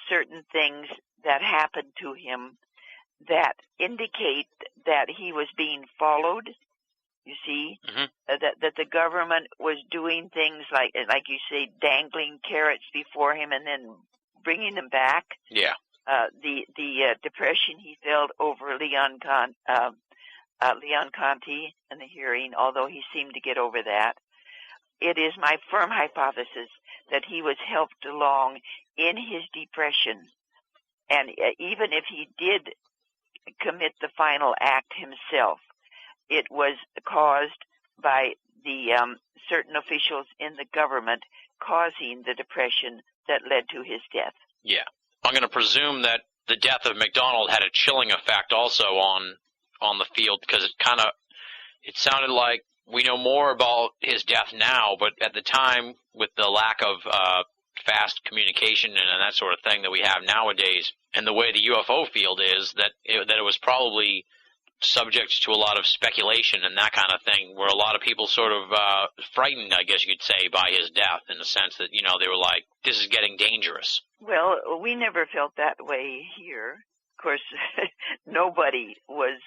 certain things that happened to him that indicate that he was being followed. You see, mm-hmm. that the government was doing things like you say, dangling carrots before him and then bringing them back. Yeah. The depression he felt over Leon Conti in the hearing, although he seemed to get over that. It is my firm hypothesis that he was helped along in his depression, and even if he did commit the final act himself, it was caused by the certain officials in the government causing the depression that led to his death. Yeah. I'm going to presume that the death of McDonald had a chilling effect also on the field, because it sounded like we know more about his death now, but at the time, with the lack of fast communication and that sort of thing that we have nowadays, and the way the UFO field is, that it was probably subject to a lot of speculation and that kind of thing, where a lot of people sort of frightened, I guess you could say, by his death, in the sense that, they were like, this is getting dangerous. Well, we never felt that way here. Of course, nobody was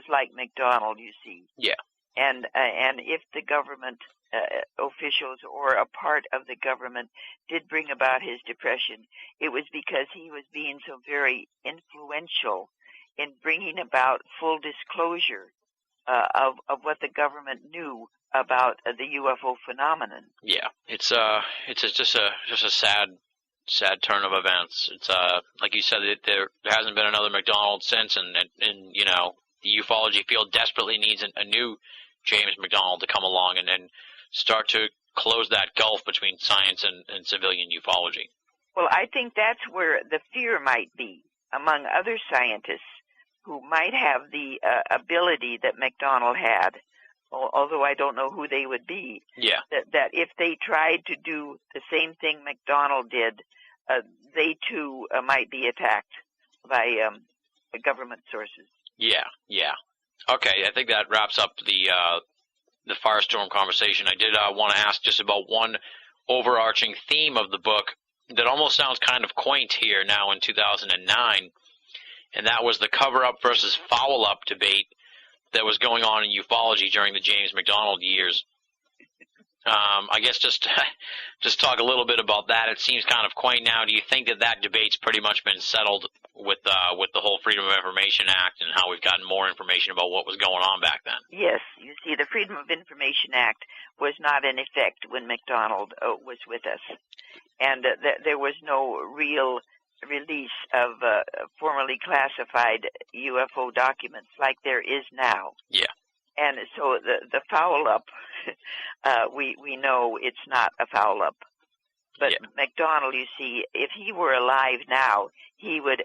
like McDonald, you see. Yeah. And if the government officials or a part of the government did bring about his depression, it was because he was being so very influential in bringing about full disclosure of what the government knew about the UFO phenomenon. Yeah, it's just a sad turn of events. It's like you said, there hasn't been another McDonald since, and the ufology field desperately needs a new James McDonald to come along and start to close that gulf between science and civilian ufology. Well, I think that's where the fear might be among other scientists who might have the ability that McDonald had, although I don't know who they would be. Yeah. That if they tried to do the same thing McDonald did, they too might be attacked by government sources. Yeah. Okay, I think that wraps up the Firestorm conversation. I did want to ask just about one overarching theme of the book that almost sounds kind of quaint here now in 2009, and that was the cover-up versus foul-up debate that was going on in ufology during the James McDonald years. I guess just talk a little bit about that. It seems kind of quaint now. Do you think that debate's pretty much been settled with the whole Freedom of Information Act and how we've gotten more information about what was going on back then? Yes, you see, the Freedom of Information Act was not in effect when McDonald was with us, and there was no real release of formally classified UFO documents like there is now. Yeah. And so the foul-up, we know it's not a foul-up. But yeah. McDonald, you see, if he were alive now, he would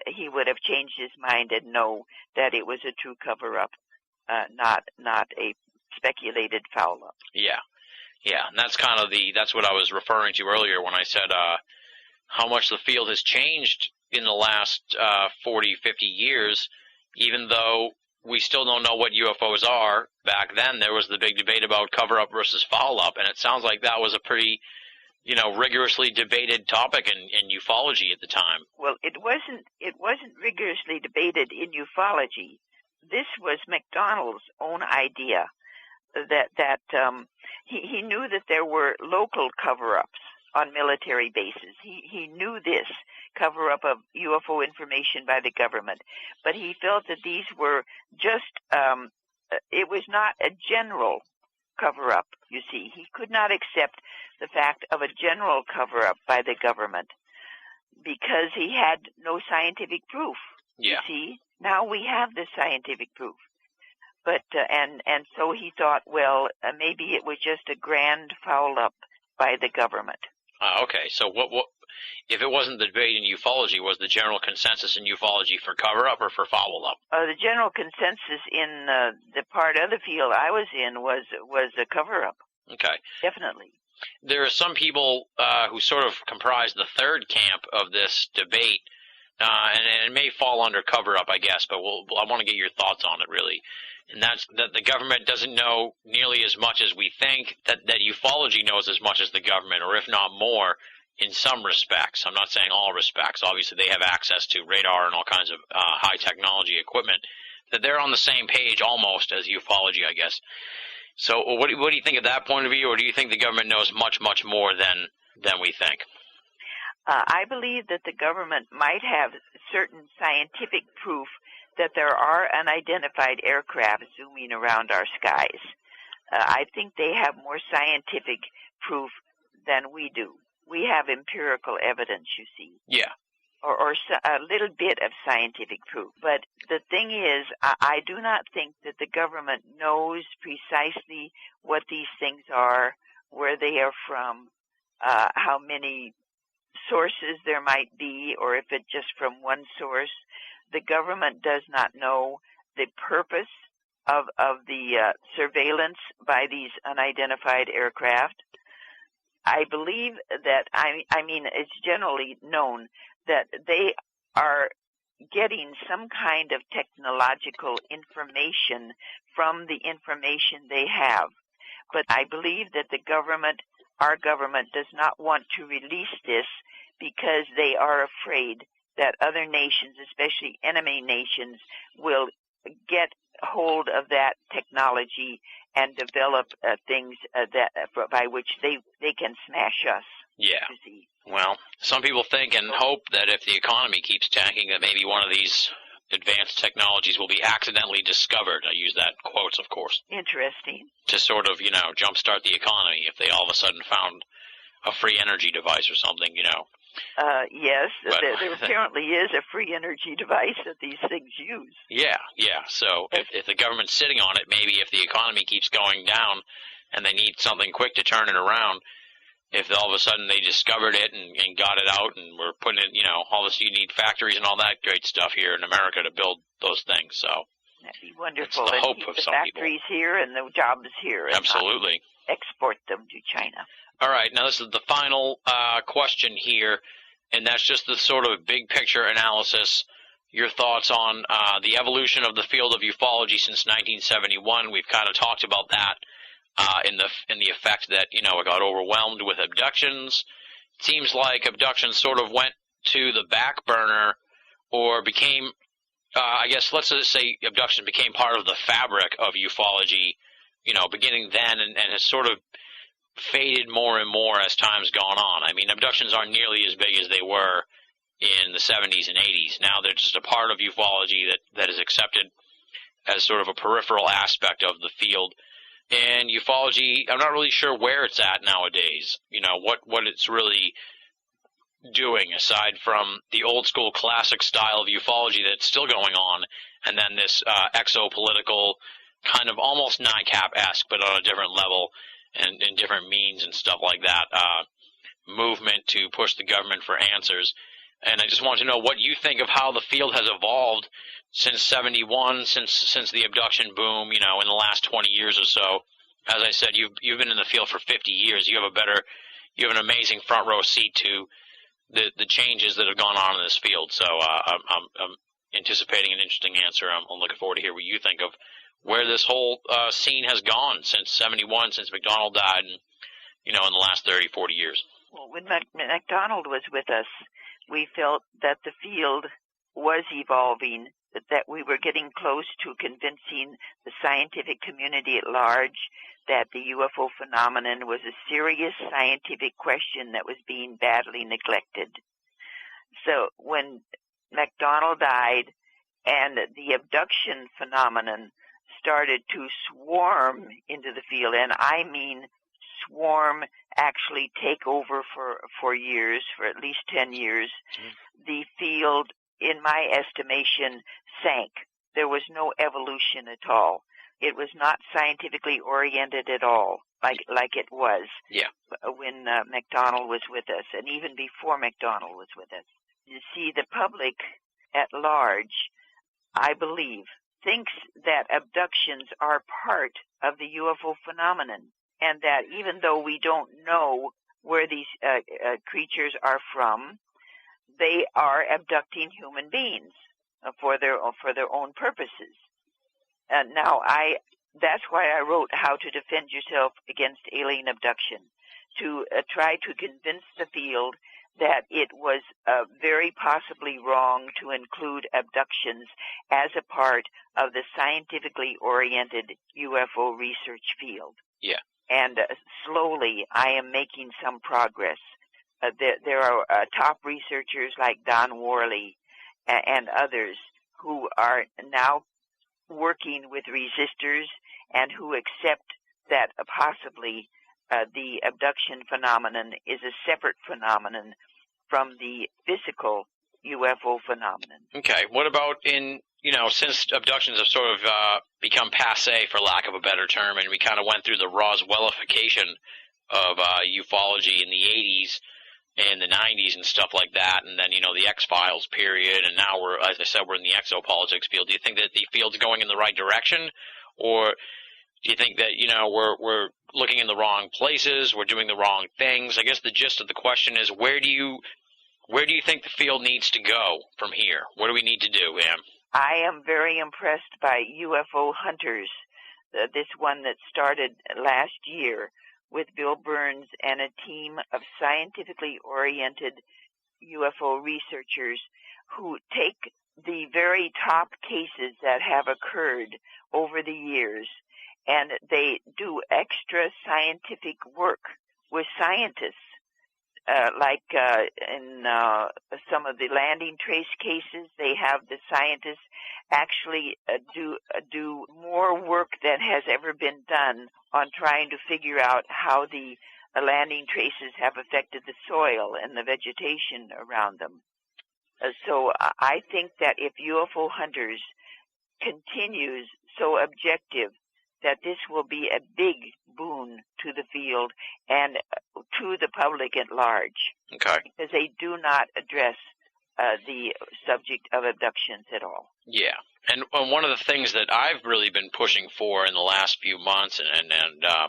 have changed his mind and know that it was a true cover-up, not a speculated foul-up. Yeah. And that's kind of that's what I was referring to earlier when I said how much the field has changed in the last 40, 50 years, even though we still don't know what UFOs are. Back then, there was the big debate about cover-up versus foul-up, and it sounds like that was a pretty, rigorously debated topic in ufology at the time. Well, it wasn't rigorously debated in ufology. This was McDonald's own idea that he knew that there were local cover-ups on military bases. He knew this cover-up of UFO information by the government, but he felt that these were just, it was not a general cover-up, you see. He could not accept the fact of a general cover-up by the government because he had no scientific proof, you see. Now we have the scientific proof. But, and so he thought, well, maybe it was just a grand foul-up by the government. Okay, so what if it wasn't the debate in ufology, was the general consensus in ufology for cover-up or for foul-up? The general consensus in the part of the field I was in was a cover-up. Okay. Definitely. There are some people who sort of comprise the third camp of this debate, and it may fall under cover-up, I guess, but I want to get your thoughts on it, really. And that's that the government doesn't know nearly as much as we think, that ufology knows as much as the government, or if not more, in some respects. I'm not saying all respects. Obviously, they have access to radar and all kinds of high technology equipment, that they're on the same page almost as ufology, I guess. So what do you think of that point of view, or do you think the government knows much, much more than we think? I believe that the government might have certain scientific proof that there are unidentified aircraft zooming around our skies. I think they have more scientific proof than we do. We have empirical evidence, you see. Yeah. Or a little bit of scientific proof. But the thing is, I do not think that the government knows precisely what these things are, where they are from, how many sources there might be, or if it's just from one source. The government does not know the purpose of the surveillance by these unidentified aircraft. I believe that, I mean, it's generally known that they are getting some kind of technological information from the information they have. But I believe that the government, our government, does not want to release this because they are afraid that other nations, especially enemy nations, will get hold of that technology and develop things by which they can smash us. Yeah. Well, some people think and hope that if the economy keeps tanking, that maybe one of these advanced technologies will be accidentally discovered. I use that in quotes, of course. Interesting. To sort of, jumpstart the economy if they all of a sudden found a free energy device or something, Yes, there apparently is a free energy device that these things use. Yeah. So if the government's sitting on it, maybe if the economy keeps going down and they need something quick to turn it around, if all of a sudden they discovered it and got it out and we're putting it, all this, you need factories and all that great stuff here in America to build those things. So that'd be wonderful. It's the hope of some people. The factories here and the jobs here. Absolutely. And export them to China. All right, now this is the final question here, and that's just the sort of big picture analysis. Your thoughts on the evolution of the field of ufology since 1971. We've kind of talked about that in the effect that, it got overwhelmed with abductions. It seems like abductions sort of went to the back burner or became, I guess, let's just say abduction became part of the fabric of ufology, beginning then and has sort of faded more and more as time's gone on. I mean, abductions aren't nearly as big as they were in the 70s and 80s. Now they're just a part of ufology that is accepted as sort of a peripheral aspect of the field. And ufology, I'm not really sure where it's at nowadays, what it's really doing aside from the old school classic style of ufology that's still going on, and then this exopolitical kind of almost NICAP-esque, but on a different level, and different means and stuff like that, movement to push the government for answers. And I just want to know what you think of how the field has evolved since '71, since the abduction boom, in the last 20 years or so. As I said, you've been in the field for 50 years. You have an amazing front row seat to the changes that have gone on in this field. So I'm anticipating an interesting answer. I'm looking forward to hear what you think of where this whole scene has gone since '71, since McDonald died, and in the last 30, 40 years. Well, when McDonald was with us, we felt that the field was evolving, that we were getting close to convincing the scientific community at large that the UFO phenomenon was a serious scientific question that was being badly neglected. So when McDonald died and the abduction phenomenon started to swarm into the field, and I mean swarm, actually take over for years, for at least 10 years, the field, in my estimation, sank. There was no evolution at all. It was not scientifically oriented at all, like it was when McDonald was with us, and even before McDonald was with us. You see, the public at large, I believe, thinks that abductions are part of the UFO phenomenon, and that even though we don't know where these creatures are from, they are abducting human beings for their own purposes. Now, that's why I wrote How to Defend Yourself Against Alien Abduction, to try to convince the field that it was very possibly wrong to include abductions as a part of the scientifically oriented UFO research field. Yeah. And slowly I am making some progress. There are top researchers like Don Worley and others who are now working with resistors and who accept that possibly the abduction phenomenon is a separate phenomenon from the physical UFO phenomenon. Okay. What about since abductions have sort of become passé, for lack of a better term, and we kind of went through the Roswellification of ufology in the 80s and the 90s and stuff like that, and then, the X-Files period, and now we're, as I said, we're in the exopolitics field. Do you think that the field's going in the right direction, or do you think that, we're looking in the wrong places, we're doing the wrong things? I guess the gist of the question is, where do you think the field needs to go from here? What do we need to do, Ann? I am very impressed by UFO hunters, this one that started last year with Bill Burns and a team of scientifically oriented UFO researchers who take the very top cases that have occurred over the years, and they do extra scientific work with scientists. In some of the landing trace cases, they have the scientists actually do more work than has ever been done on trying to figure out how the landing traces have affected the soil and the vegetation around them. So I think that if UFO Hunters continues so objective, that this will be a big boon to the field and to the public at large. Okay. Because they do not address the subject of abductions at all. Yeah. And one of the things that I've really been pushing for in the last few months, and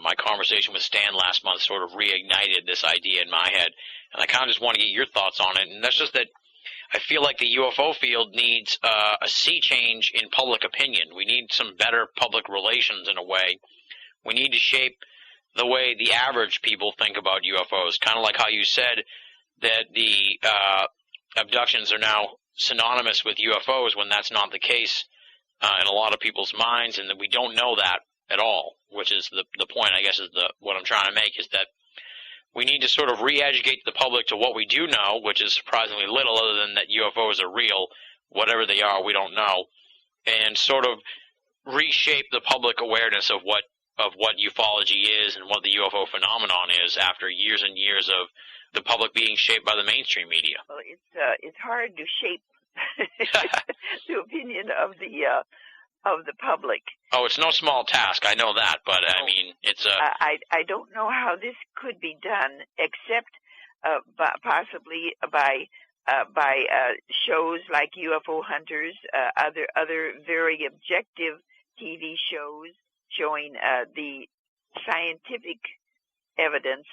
my conversation with Stan last month sort of reignited this idea in my head, and I kind of just want to get your thoughts on it, and that's just that I feel like the UFO field needs a sea change in public opinion. We need some better public relations in a way. We need to shape the way the average people think about UFOs, kind of like how you said that the abductions are now synonymous with UFOs when that's not the case in a lot of people's minds, and that we don't know that at all, which is the point, I guess, is what I'm trying to make, is that we need to sort of re-educate the public to what we do know, which is surprisingly little other than that UFOs are real. Whatever they are, we don't know, and sort of reshape the public awareness of what ufology is and what the UFO phenomenon is after years and years of the public being shaped by the mainstream media. Well, it's hard to shape the opinion of the public. Oh, it's no small task. I know that, but I mean, it's I don't know how this could be done, except possibly by by shows like UFO Hunters, other very objective TV shows showing the scientific evidence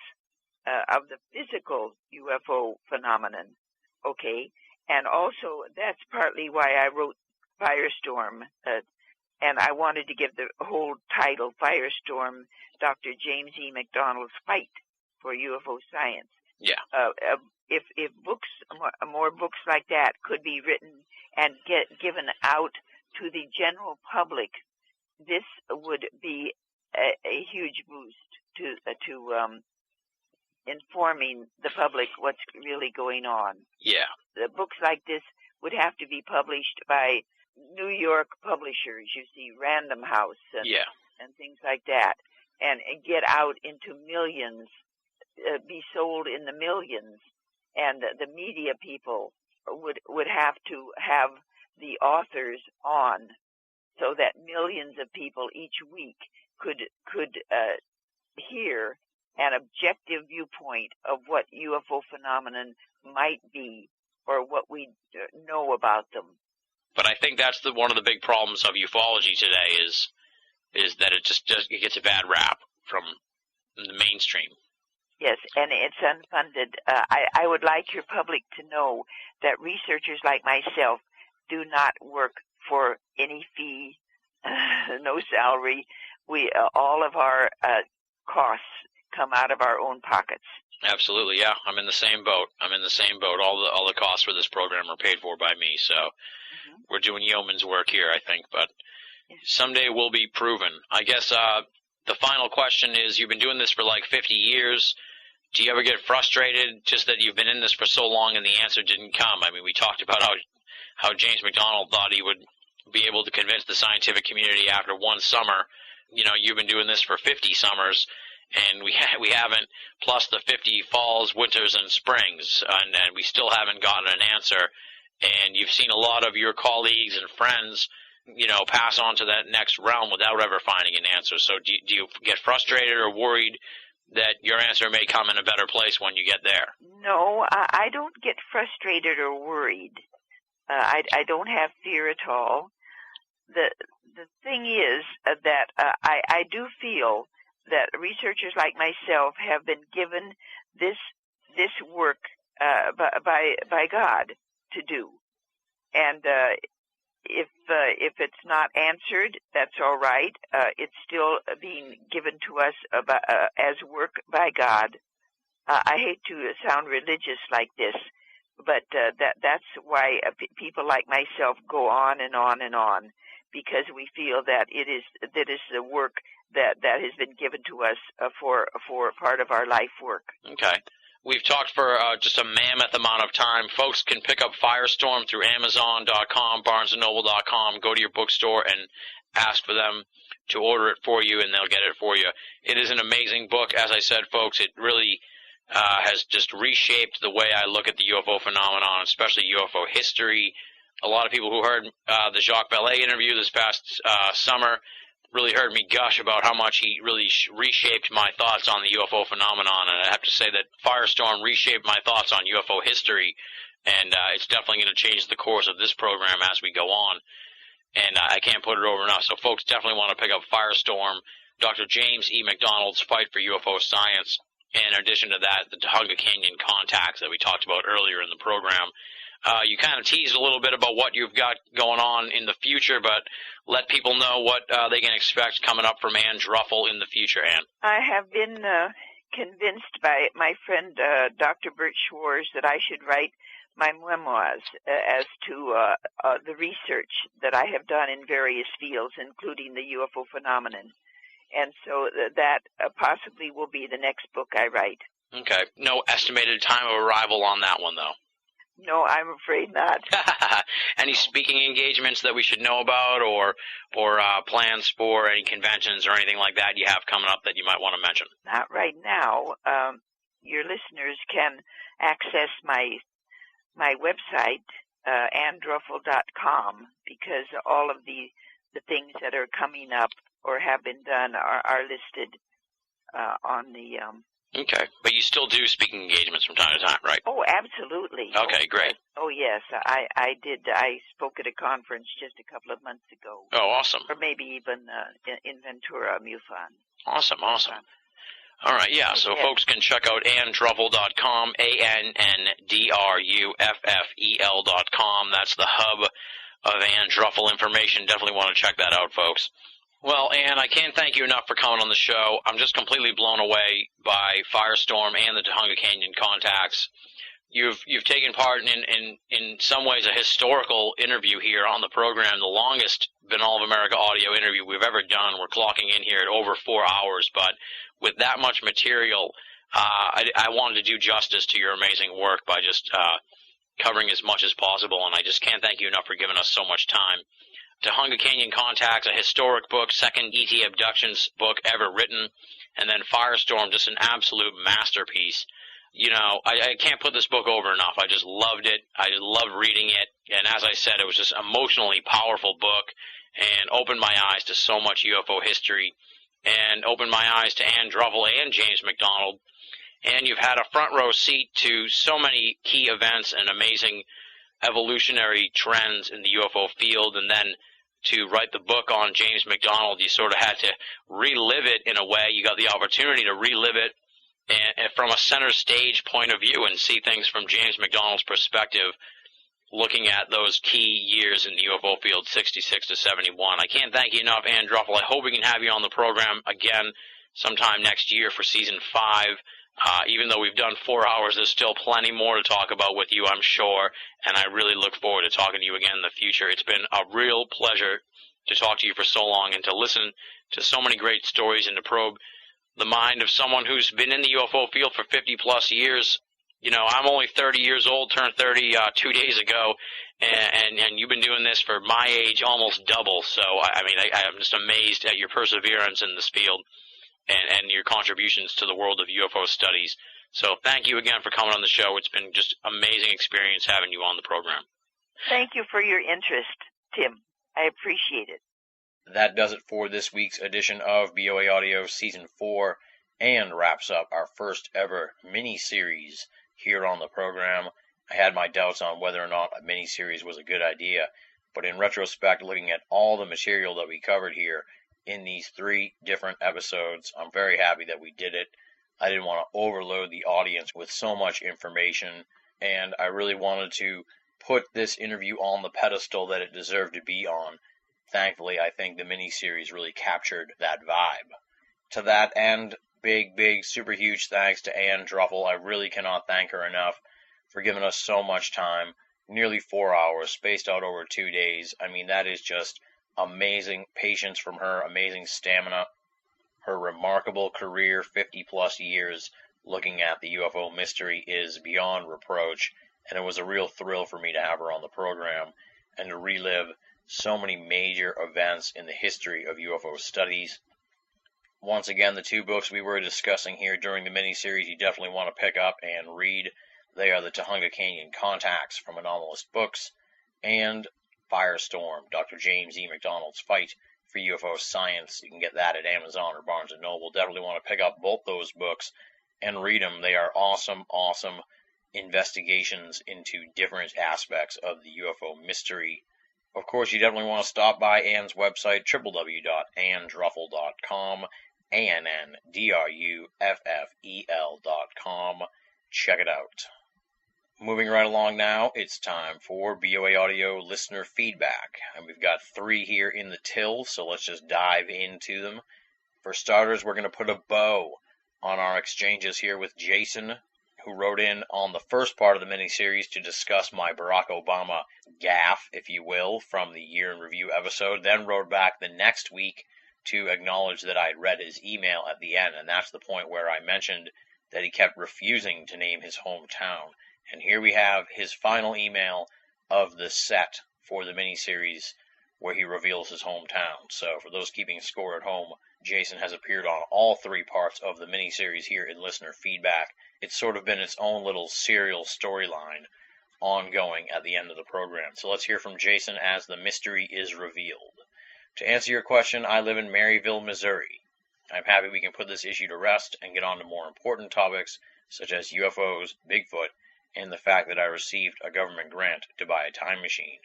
of the physical UFO phenomenon. Okay, and also that's partly why I wrote Firestorm, and I wanted to give the whole title, Firestorm, Dr. James E. McDonald's Fight for UFO Science. Yeah. If books, more books like that could be written and given out to the general public, this would be a huge boost to informing the public what's really going on. Yeah. The books like this would have to be published by New York publishers, you see, Random House and things like that, and get out into millions, be sold in the millions, and the media people would have to have the authors on so that millions of people each week could hear an objective viewpoint of what UFO phenomenon might be or what we know about them. But I think that's one of the big problems of ufology today is that it just it gets a bad rap from the mainstream. Yes, and it's unfunded. I would like your public to know that researchers like myself do not work for any fee, no salary. We all of our costs come out of our own pockets. Absolutely, yeah. I'm in the same boat. All the costs for this program are paid for by me, so we're doing yeoman's work here, I think, but someday we'll be proven. I guess the final question is, you've been doing this for like 50 years. Do you ever get frustrated just that you've been in this for so long and the answer didn't come? I mean, we talked about how James McDonald thought he would be able to convince the scientific community after one summer. You know, you've been doing this for 50 summers, and we haven't, plus the 50 falls, winters, and springs, and we still haven't gotten an answer. And you've seen a lot of your colleagues and friends, you know, pass on to that next realm without ever finding an answer. So do you get frustrated or worried that your answer may come in a better place when you get there? No, I don't get frustrated or worried. I don't have fear at all. The thing is that I do feel that researchers like myself have been given this work by God to do, and if it's not answered, that's all right. It's still being given to us as work by God. I hate to sound religious like this, but that's why people like myself go on and on and on, because we feel that it is the work that has been given to us for part of our life work. Okay. We've talked for just a mammoth amount of time. Folks can pick up Firestorm through Amazon.com, BarnesandNoble.com. Go to your bookstore and ask for them to order it for you, and they'll get it for you. It is an amazing book. As I said, folks, it really has just reshaped the way I look at the UFO phenomenon, especially UFO history. A lot of people who heard the Jacques Vallée interview this past summer really heard me gush about how much he really reshaped my thoughts on the UFO phenomenon, and I have to say that Firestorm reshaped my thoughts on UFO history, and it's definitely going to change the course of this program as we go on, and I can't put it over enough. So folks definitely want to pick up Firestorm, Dr. James E. McDonald's Fight for UFO Science, and in addition to that, the Topanga Canyon contacts that we talked about earlier in the program. You kind of teased a little bit about what you've got going on in the future, but let people know what they can expect coming up from Ann Druffel in the future, Ann. I have been convinced by my friend Dr. Bert Schwarz that I should write my memoirs as to the research that I have done in various fields, including the UFO phenomenon. And so that possibly will be the next book I write. Okay. No estimated time of arrival on that one, though? No, I'm afraid not. Any speaking engagements that we should know about, or plans for any conventions or anything like that you have coming up that you might want to mention? Not right now. Your listeners can access my website, AnnDruffel.com, because all of the things that are coming up or have been done are listed on the Okay, but you still do speaking engagements from time to time, right? Oh, absolutely. Okay, great. Oh, yes. I did. I spoke at a conference just a couple of months ago. Oh, awesome. Or maybe even in Ventura, MUFON. Awesome. All right, yeah, so folks can check out AnnDruffel.com, ANNDRUFFEL.com. That's the hub of Ann Druffel information. Definitely want to check that out, folks. Well, Ann, I can't thank you enough for coming on the show. I'm just completely blown away by Firestorm and the Tujunga Canyon contacts. You've taken part in some ways a historical interview here on the program, the longest Binnall of America audio interview we've ever done. We're clocking in here at over 4 hours, but with that much material, I wanted to do justice to your amazing work by just covering as much as possible, and I just can't thank you enough for giving us so much time. Tujunga Canyon Contacts, a historic book, second ET abductions book ever written, and then Firestorm, just an absolute masterpiece. You know, I can't put this book over enough. I just loved it. I just loved reading it, and as I said, it was just an emotionally powerful book and opened my eyes to so much UFO history and opened my eyes to Ann Druffel and James McDonald. And you've had a front row seat to so many key events and amazing evolutionary trends in the UFO field, and then to write the book on James McDonald, you sort of had to relive it in a way. You got the opportunity to relive it and from a center stage point of view and see things from James McDonald's perspective, looking at those key years in the UFO field, 66 to 71. I can't thank you enough, Ann Druffel. I hope we can have you on the program again sometime next year for Season 5. Even though we've done 4 hours, there's still plenty more to talk about with you, I'm sure, and I really look forward to talking to you again in the future. It's been a real pleasure to talk to you for so long and to listen to so many great stories and to probe the mind of someone who's been in the UFO field for 50-plus years. You know, I'm only 30 years old, turned 30 2 days ago, and you've been doing this for my age almost double. So, I'm just amazed at your perseverance in this field and your contributions to the world of UFO studies. So thank you again for coming on the show. It's been just amazing experience having you on the program. Thank you for your interest, Tim. I appreciate it. That does it for this week's edition of BOA Audio Season 4 and wraps up our first ever mini-series here on the program. I had my doubts on whether or not a mini-series was a good idea, but in retrospect, looking at all the material that we covered here in these 3 different episodes, I'm very happy that we did it. I didn't want to overload the audience with so much information, and I really wanted to put this interview on the pedestal that it deserved to be on. Thankfully, I think the mini-series really captured that vibe. To that end, big, super huge thanks to Ann Druffel. I really cannot thank her enough for giving us so much time, nearly 4 hours, spaced out over 2 days. I mean, that is just amazing patience from her, amazing stamina. Her remarkable career, 50-plus years, looking at the UFO mystery is beyond reproach, and it was a real thrill for me to have her on the program and to relive so many major events in the history of UFO studies. Once again, the 2 books we were discussing here during the miniseries you definitely want to pick up and read. They are the Tujunga Canyon Contacts from Anomalist Books and Firestorm, Dr. James E. McDonald's Fight for UFO Science. You can get that at Amazon or Barnes & Noble. Definitely want to pick up both those books and read them. They are awesome investigations into different aspects of the UFO mystery. Of course, you definitely want to stop by Ann's website, www.anndruffel.com, ANNDRUFFEL.com. Check it out. Moving right along now, it's time for BOA Audio listener feedback. And we've got 3 here in the till, so let's just dive into them. For starters, we're going to put a bow on our exchanges here with Jason, who wrote in on the first part of the miniseries to discuss my Barack Obama gaffe, if you will, from the Year in Review episode, then wrote back the next week to acknowledge that I had read his email at the end, and that's the point where I mentioned that he kept refusing to name his hometown. And here we have his final email of the set for the miniseries where he reveals his hometown. So for those keeping score at home, Jason has appeared on all 3 parts of the miniseries here in listener feedback. It's sort of been its own little serial storyline ongoing at the end of the program. So let's hear from Jason as the mystery is revealed. To answer your question, I live in Maryville, Missouri. I'm happy we can put this issue to rest and get on to more important topics such as UFOs, Bigfoot, and the fact that I received a government grant to buy a time machine.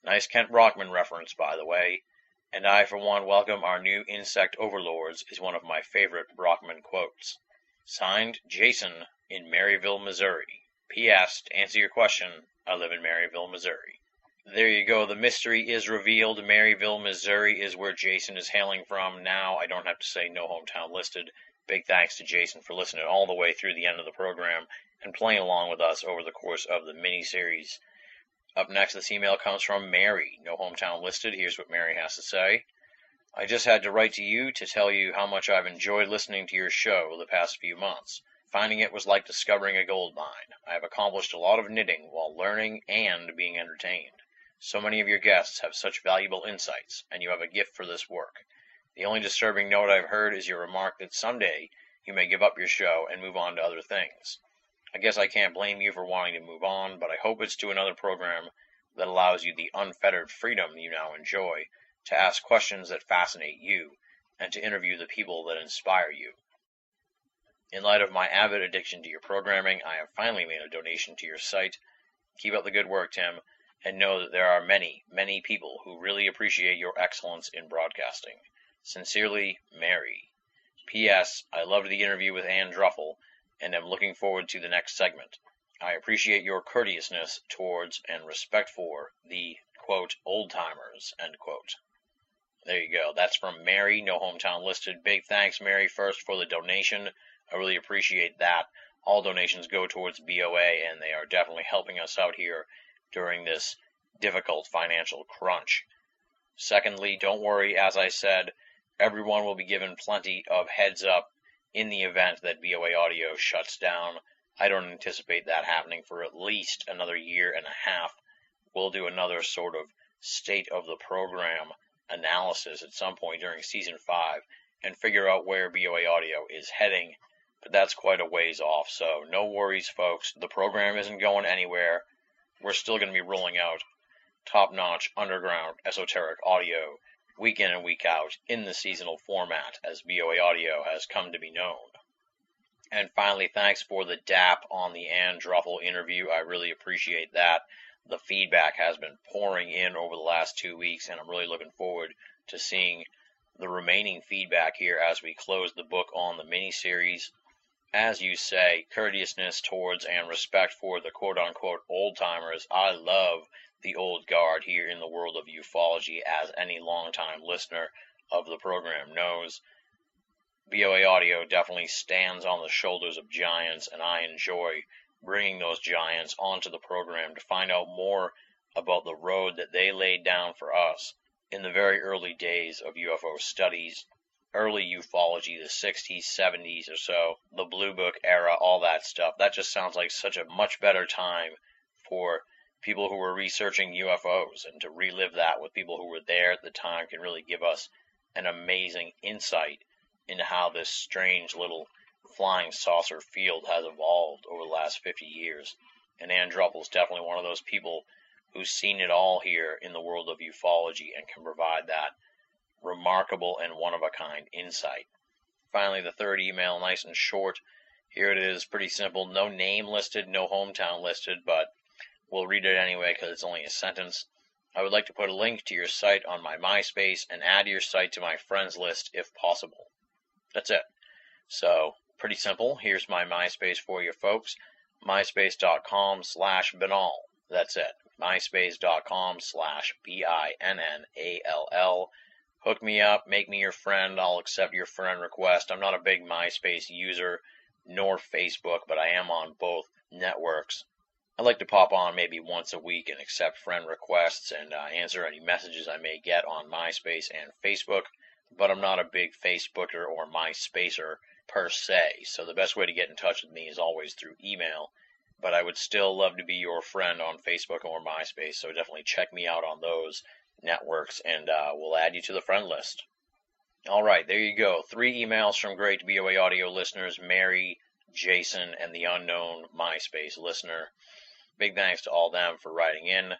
Nice Kent Brockman reference, by the way. And I, for one, welcome our new insect overlords is one of my favorite Brockman quotes. Signed, Jason, in Maryville, Missouri. P.S. To answer your question, I live in Maryville, Missouri. There you go. The mystery is revealed. Maryville, Missouri is where Jason is hailing from. Now I don't have to say no hometown listed. Big thanks to Jason for listening all the way through the end of the program and playing along with us over the course of the miniseries. Up next, this email comes from Mary. No hometown listed. Here's what Mary has to say. I just had to write to you to tell you how much I've enjoyed listening to your show the past few months. Finding it was like discovering a gold mine. I have accomplished a lot of knitting while learning and being entertained. So many of your guests have such valuable insights, and you have a gift for this work. The only disturbing note I've heard is your remark that someday you may give up your show and move on to other things. I guess I can't blame you for wanting to move on, but I hope it's to another program that allows you the unfettered freedom you now enjoy to ask questions that fascinate you and to interview the people that inspire you. In light of my avid addiction to your programming, I have finally made a donation to your site. Keep up the good work, Tim, and know that there are many, many people who really appreciate your excellence in broadcasting. Sincerely, Mary. P.S. I loved the interview with Ann Druffel, and am looking forward to the next segment. I appreciate your courteousness towards and respect for the, quote, old-timers, end quote. There you go. That's from Mary, no hometown listed. Big thanks, Mary, first for the donation. I really appreciate that. All donations go towards BOA, and they are definitely helping us out here during this difficult financial crunch. Secondly, don't worry, as I said, everyone will be given plenty of heads up in the event that BOA Audio shuts down. I don't anticipate that happening for at least another year and a half. We'll do another sort of state of the program analysis at some point during season 5 and figure out where BOA Audio is heading, but that's quite a ways off, so no worries, folks. The program isn't going anywhere. We're still going to be rolling out top-notch underground esoteric audio week in and week out in the seasonal format as BOA Audio has come to be known. And finally, thanks for the DAP on the Ann Druffel interview. I really appreciate that. The feedback has been pouring in over the last 2 weeks, and I'm really looking forward to seeing the remaining feedback here as we close the book on the miniseries. As you say, courteousness towards and respect for the quote-unquote old-timers. I love the old guard here in the world of ufology, as any longtime listener of the program knows. BOA Audio definitely stands on the shoulders of giants, and I enjoy bringing those giants onto the program to find out more about the road that they laid down for us in the very early days of UFO studies, early ufology, the 60s, 70s or so, the Blue Book era, all that stuff. That just sounds like such a much better time for people who were researching UFOs, and to relive that with people who were there at the time can really give us an amazing insight into how this strange little flying saucer field has evolved over the last 50 years. And Ann Druffel is definitely one of those people who's seen it all here in the world of ufology and can provide that remarkable and one-of-a-kind insight. Finally, the third email, nice and short. Here it is, pretty simple. No name listed, no hometown listed, but we'll read it anyway because it's only a sentence. I would like to put a link to your site on my MySpace and add your site to my friends list if possible. That's it. So, pretty simple. Here's my MySpace for you folks. MySpace.com/Binall. That's it. MySpace.com/BINNALL. Hook me up, make me your friend. I'll accept your friend request. I'm not a big MySpace user, nor Facebook, but I am on both networks. I like to pop on maybe once a week and accept friend requests and answer any messages I may get on MySpace and Facebook, but I'm not a big Facebooker or MySpacer per se, so the best way to get in touch with me is always through email, but I would still love to be your friend on Facebook or MySpace, so definitely check me out on those networks, and we'll add you to the friend list. All right, there you go. 3 emails from great BOA Audio listeners, Mary, Jason, and the unknown MySpace listener. Big thanks to all them for writing in.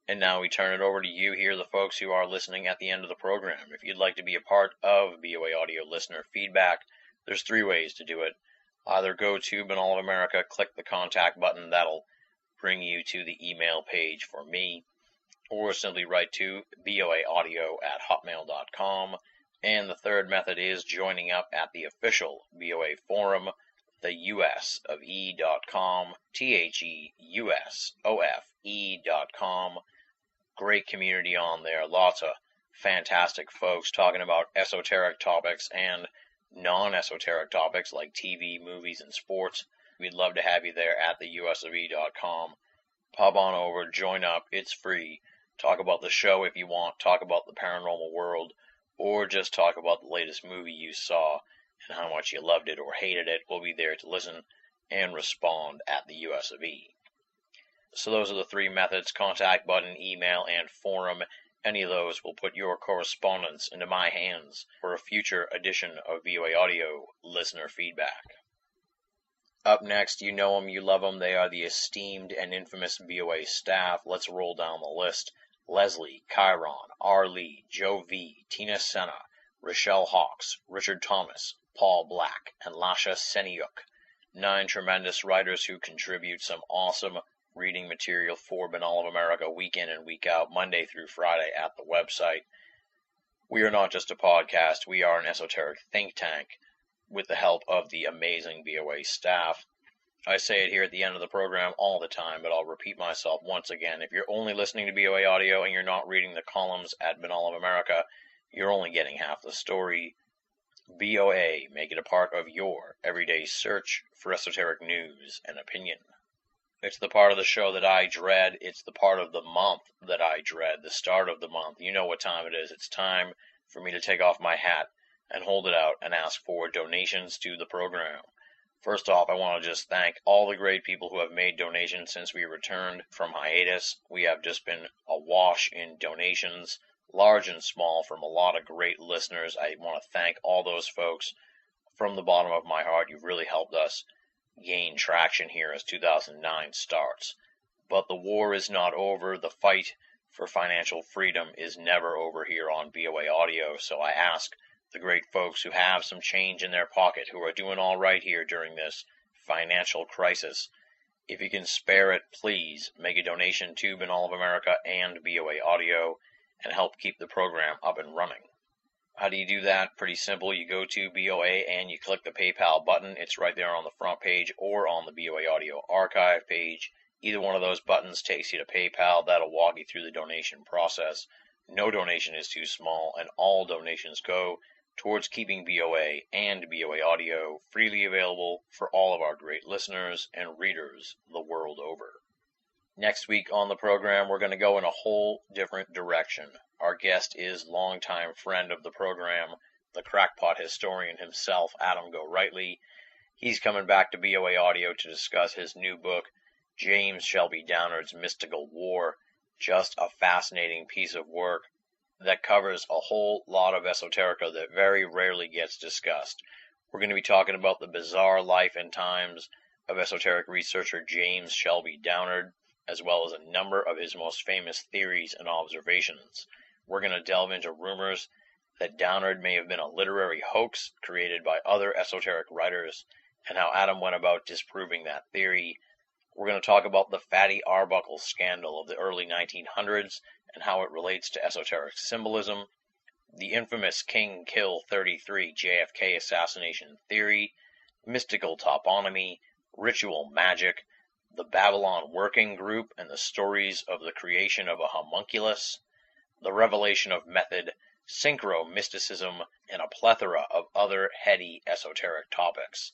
And now we turn it over to you here, the folks who are listening at the end of the program. If you'd like to be a part of BOA Audio listener feedback, there's 3 ways to do it. Either go to Banal of America, click the contact button, that'll bring you to the email page for me, or simply write to boaaudio@hotmail.com. And the third method is joining up at the official BOA forum, the USOFE.com, THEUSOFE.com. Great community on there, lots of fantastic folks talking about esoteric topics and non-esoteric topics like TV, movies, and sports. We'd love to have you there at the USOFE.com. Pop on over, join up, it's free. Talk about the show if you want, talk about the paranormal world, or just talk about the latest movie you saw and how much you loved it or hated it. We'll be there to listen and respond at the USOFE. So those are the 3 methods: contact button, email, and forum. Any of those will put your correspondence into my hands for a future edition of BOA Audio listener feedback. Up next, you know them, you love them. They are the esteemed and infamous BOA staff. Let's roll down the list. Leslie, Chiron, R. Lee, Joe V., Tina Senna, Rochelle Hawks, Richard Thomas, Paul Black, and Lasha Seniuk. 9 tremendous writers who contribute some awesome reading material for Banal of America week in and week out, Monday through Friday at the website. We are not just a podcast, we are an esoteric think tank with the help of the amazing BOA staff. I say it here at the end of the program all the time, but I'll repeat myself once again. If you're only listening to BOA Audio and you're not reading the columns at Banal of America, you're only getting half the story. BOA, make it a part of your everyday search for esoteric news and opinion. It's the part of the show that I dread. It's the part of the month that I dread, the start of the month. You know what time it is. It's time for me to take off my hat and hold it out and ask for donations to the program. First off, I want to just thank all the great people who have made donations since we returned from hiatus. We have just been awash in donations, large and small, from a lot of great listeners. I want to thank all those folks from the bottom of my heart. You've really helped us gain traction here as 2009 starts. But the war is not over. The fight for financial freedom is never over here on BOA Audio. So I ask the great folks who have some change in their pocket, who are doing all right here during this financial crisis, if you can spare it, please make a donation to Banal of America and BOA Audio and help keep the program up and running. How do you do that? Pretty simple. You go to BOA and you click the PayPal button. It's right there on the front page or on the BOA Audio archive page. Either one of those buttons takes you to PayPal. That'll walk you through the donation process. No donation is too small, and all donations go towards keeping BOA and BOA Audio freely available for all of our great listeners and readers the world over. Next week on the program, we're going to go in a whole different direction. Our guest is longtime friend of the program, the crackpot historian himself, Adam Go-Rightly. He's coming back to BOA Audio to discuss his new book, James Shelby Downard's Mystical War. Just a fascinating piece of work that covers a whole lot of esoterica that very rarely gets discussed. We're going to be talking about the bizarre life and times of esoteric researcher James Shelby Downard, as well as a number of his most famous theories and observations. We're going to delve into rumors that Downard may have been a literary hoax created by other esoteric writers, and how Adam went about disproving that theory. We're going to talk about the Fatty Arbuckle scandal of the early 1900s and how it relates to esoteric symbolism, the infamous King Kill 33 JFK assassination theory, mystical toponymy, ritual magic, the Babylon Working Group and the stories of the creation of a homunculus, the revelation of method, synchro-mysticism, and a plethora of other heady esoteric topics.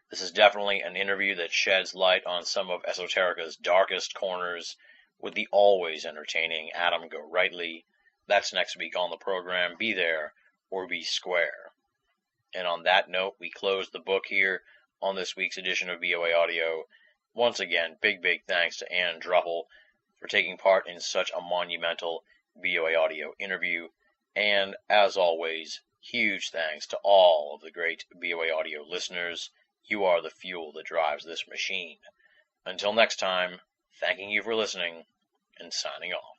This is definitely an interview that sheds light on some of esoterica's darkest corners with the always entertaining Adam Go-Rightly. That's next week on the program. Be there or be square. And on that note, we close the book here on this week's edition of BOA Audio. Once again, big thanks to Ann Druffel for taking part in such a monumental BOA Audio interview. And, as always, huge thanks to all of the great BOA Audio listeners. You are the fuel that drives this machine. Until next time, thanking you for listening and signing off.